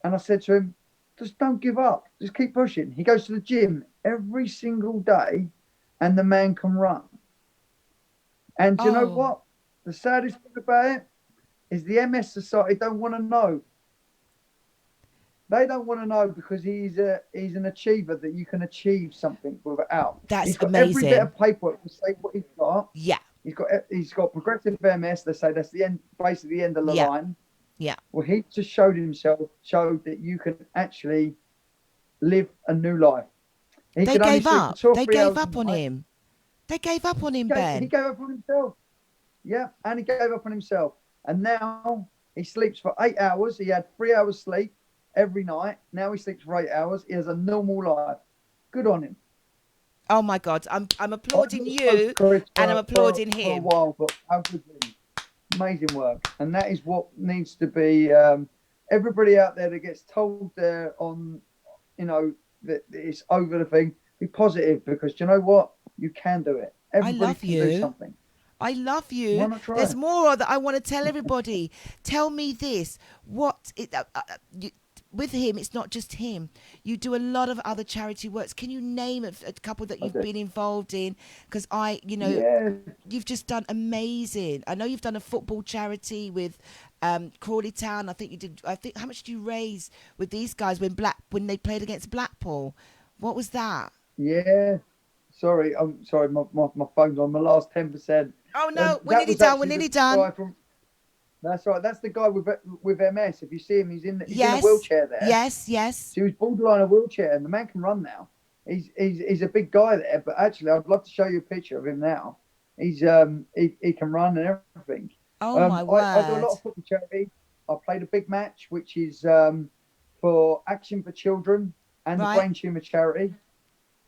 And I said to him, just don't give up. Just keep pushing. He goes to the gym every single day and the man can run. And do you know what? The saddest thing about it is the MS Society don't want to know. They don't want to know because he's an achiever that you can achieve something without. That's he's got amazing. Every bit of paperwork to say what he's got. Yeah. He's got progressive MS. They say that's the end, basically the end of the line. Yeah. Well, he just showed that you can actually live a new life. They gave up. They gave up on him. They gave up on him, Ben. He gave up on himself. Yeah, and he gave up on himself. And now he sleeps for 8 hours. He had 3 hours sleep every night. Now he sleeps for 8 hours. He has a normal life. Good on him. Oh my God! I'm applauding you, and I'm applauding him. For a while, but how good is he? Amazing work, and that is what needs to be. Everybody out there that gets told they're on, that it's over the thing. Be positive because you know what? You can do it. Everybody I love can you. do something. I love you. Why not try? There's more that I want to tell everybody. Tell me this: with him, it's not just him. You do a lot of other charity works. Can you name a couple that you've been involved in? Because you've just done amazing. I know you've done a football charity with Crawley Town. I think you did. How much did you raise with these guys when they played against Blackpool? What was that? Yeah. I'm sorry. My phone's on the last 10%. Oh no, we're nearly done. We're nearly done. That's right. That's the guy with MS. If you see him, he's in a wheelchair there. Yes. So he was borderline a wheelchair, and the man can run now. He's a big guy there. But actually, I'd love to show you a picture of him now. He can run and everything. Oh my word! I do a lot of football charity. I played a big match, which is for Action for Children and the Brain Tumour charity.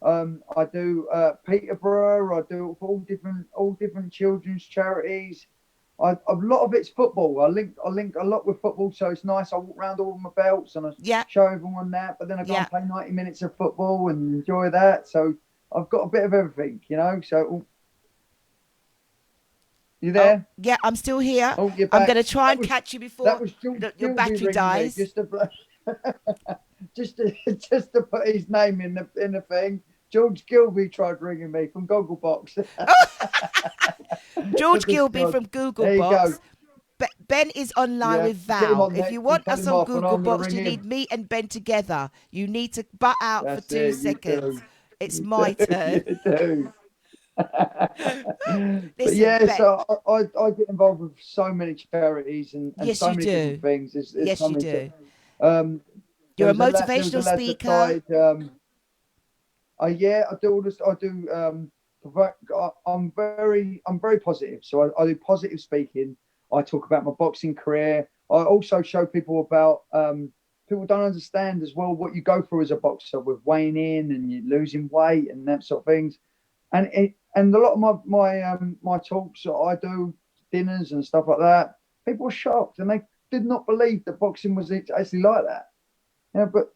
I do Peterborough. I do all different children's charities. A lot of it's football. I link a lot with football, so it's nice. I walk around all my belts and I show everyone that. But then I go and play 90 minutes of football and enjoy that. So I've got a bit of everything, So you there? Oh, yeah, I'm still here. Oh, you're back. I'm going to try and catch you before your battery dies. Just to put his name in the thing. George Gilby tried ringing me from Gogglebox. George Gilby from Googlebox. Ben is online with Val. If you want us on Googlebox, you need me and Ben together. You need to butt out for 2 seconds. It's my turn. Listen, so I get involved with so many charities and so many different things. Yes, you do. You're a motivational speaker. I do all this. I'm very positive. So I do positive speaking. I talk about my boxing career. I also show people about people don't understand as well what you go through as a boxer with weighing in and you losing weight and that sort of things. And a lot of my talks that I do, dinners and stuff like that, people were shocked and they did not believe that boxing was actually like that. But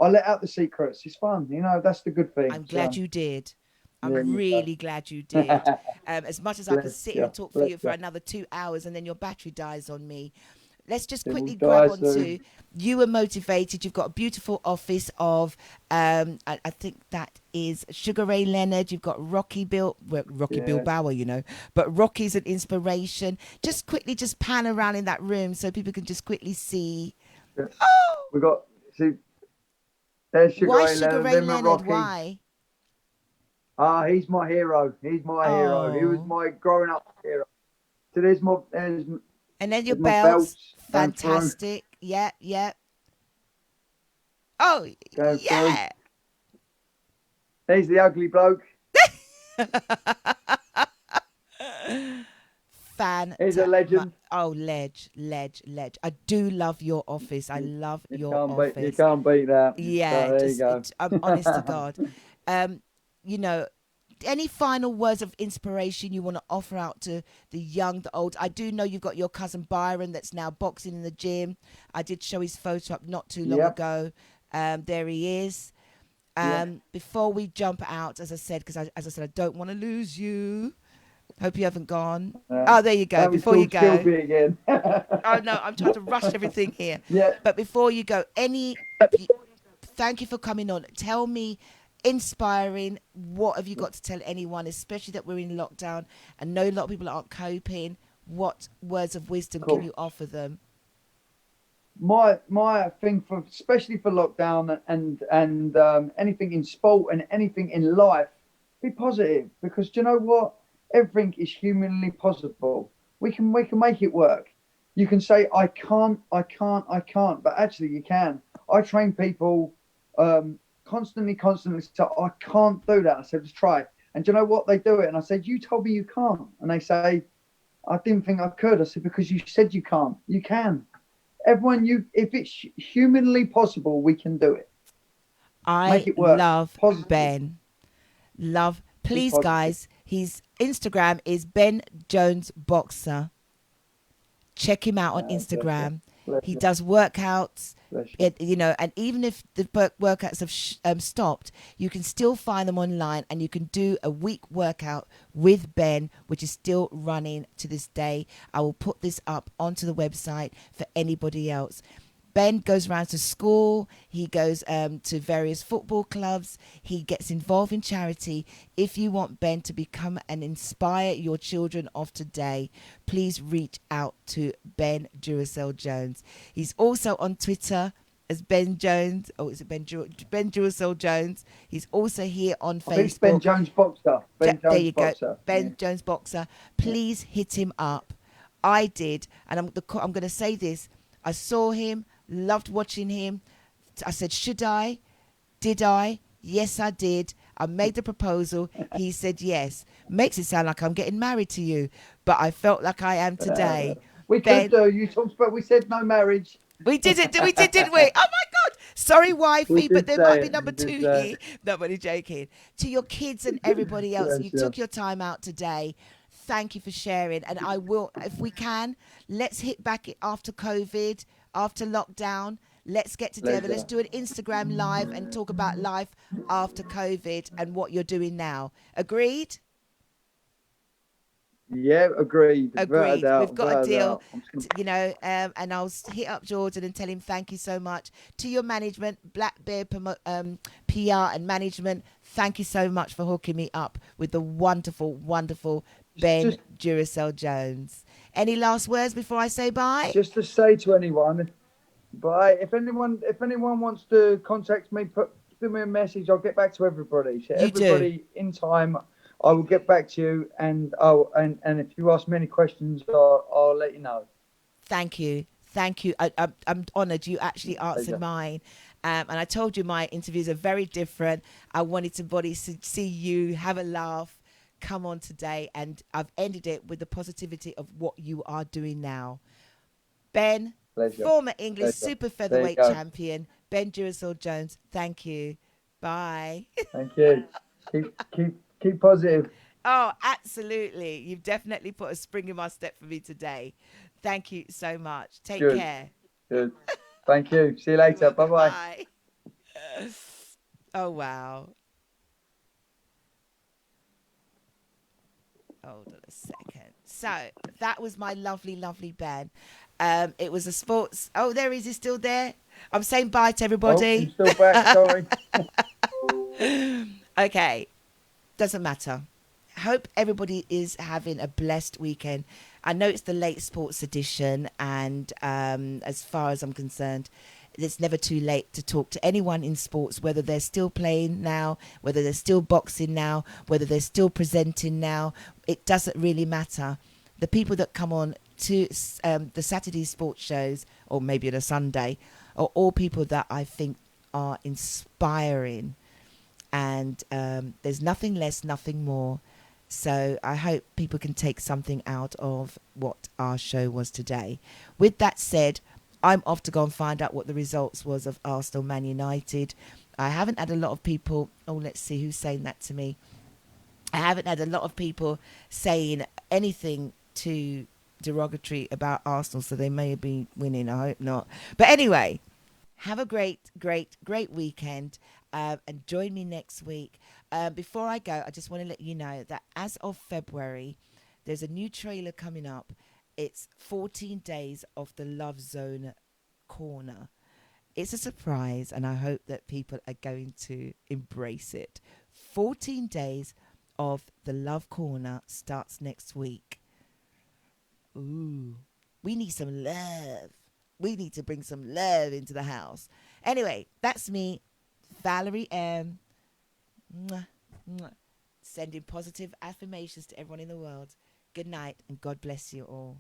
I let out the secrets. It's fun, you know. That's the good thing. I'm glad you did. I'm Yeah, really glad you did. As much as I could Bless sit you, here and talk for bless you for you. another 2 hours and then your battery dies on me. Let's just It will quickly die grab onto soon. you were motivated. You've got a beautiful office of I think that is Sugar Ray Leonard. You've got Rocky Bilbao, you know, but Rocky's an inspiration. Just quickly just pan around in that room so people can just quickly see. Yeah. Oh, We got see. There's Sugar why Ray Sugar Leonard. Ray Remember Leonard? Rocky? Why? He's my hero. He's my hero. He was Oh. my growing up hero. So there's And then your my belts, going through. fantastic. Yeah, yeah. Oh, Going through. yeah. He's the ugly bloke. He's a legend. Ledge. I do love your office. I love your office. You can't beat that. Yeah, So there you go. I'm honest to God. You know, any final words of inspiration you want to offer out to the young, the old? I do know you've got your cousin Byron that's now boxing in the gym. I did show his photo up not too long ago. There he is. Before we jump out, as I said, because as I said, I don't want to lose you. Hope you haven't gone. Oh, there you go. Before you go. Again. Oh no, I'm trying to rush everything here. Yeah. But before you go, thank you for coming on. Tell me, inspiring, what have you got to tell anyone, especially that we're in lockdown and know a lot of people aren't coping? What words of wisdom can you offer them? My thing for especially for lockdown and anything in sport and anything in life, be positive, because do you know what? Everything is humanly possible. We can make it work. You can say I can't, but actually you can. I train people constantly. So I can't do that. I said just try. And do you know what? They do it, and I said you told me you can't, and they say I didn't think I could. I said because you said you can't. You can. Everyone, if it's humanly possible, we can do it. Make it work. Love positive. Ben. Please, guys. His Instagram is Ben Jones Boxer. Check him out on Instagram. He does workouts, and even if the workouts have stopped, you can still find them online, and you can do a week workout with Ben, which is still running to this day. I will put this up onto the website for anybody else. Ben goes around to school. He goes to various football clubs. He gets involved in charity. If you want Ben to become and inspire your children of today, please reach out to Ben Duracell Jones. He's also on Twitter as Ben Jones. Oh, is it Ben Duracell Jones? He's also here on Facebook. I think it's Ben Jones Boxer. There you go. Ben Jones Boxer. Please hit him up. I did, and I'm going to say this. I saw him. Loved watching him. I said, should I? Did I? Yes, I did. I made the proposal. He said yes. Makes it sound like I'm getting married to you, but I felt like I am today. We could do. You talked about. We said no marriage. We did it. We did, didn't we? Oh my God! Sorry, wifey, but there might be number 2 here. Nobody joking. To your kids and everybody else, you took your time out today. Thank you for sharing. And I will, if we can, let's hit back after COVID. After lockdown, let's get together. Let's do an Instagram live and talk about life after COVID and what you're doing now. Agreed? Yeah, agreed. Agreed. We've got a deal, and I'll hit up Jordan and tell him thank you so much. To your management, Black Bear PR and management, thank you so much for hooking me up with the wonderful, wonderful Ben Duracell Jones. Any last words before I say bye? Just to say to anyone, bye. If anyone wants to contact me, give me a message. I'll get back to everybody. So everybody in time, I will get back to you. And if you ask me any questions, I'll let you know. Thank you. I'm honoured. You actually answered mine. And I told you my interviews are very different. I wanted to see you, have a laugh. Come on today, and I've ended it with the positivity of what you are doing now. Ben, former English super featherweight champion, Ben Duracell Jones, thank you. Bye. Thank you. Keep positive. Oh, absolutely. You've definitely put a spring in my step for me today. Thank you so much. Take care. Good. Thank you. See you later. Bye-bye. Bye. Oh, wow. Hold on a second. So that was my lovely, lovely Ben. It was a sports. Oh, there he is. He's still there. I'm saying bye to Oh, everybody. I'm still back. Sorry. Okay. Doesn't matter. Hope everybody is having a blessed weekend. I know it's the late sports edition, and as far as I'm concerned, it's never too late to talk to anyone in sports, whether they're still playing now, whether they're still boxing now, whether they're still presenting now. It doesn't really matter. The people that come on to the Saturday sports shows, or maybe on a Sunday, are all people that I think are inspiring. And there's nothing less, nothing more. So I hope people can take something out of what our show was today. With that said, I'm off to go and find out what the results was of Arsenal Man United. I haven't had a lot of people. Oh, let's see who's saying that to me. I haven't had a lot of people saying anything too derogatory about Arsenal, so they may be winning. I hope not. But anyway, have a great, great, great weekend. And join me next week. Before I go, I just want to let you know that as of February, there's a new trailer coming up. It's 14 days of the Love Zone Corner. It's a surprise, and I hope that people are going to embrace it. 14 days of the Love Corner starts next week. Ooh, we need some love. We need to bring some love into the house. Anyway, that's me, Valerie M. Mwah, mwah. Sending positive affirmations to everyone in the world. Good night, and God bless you all.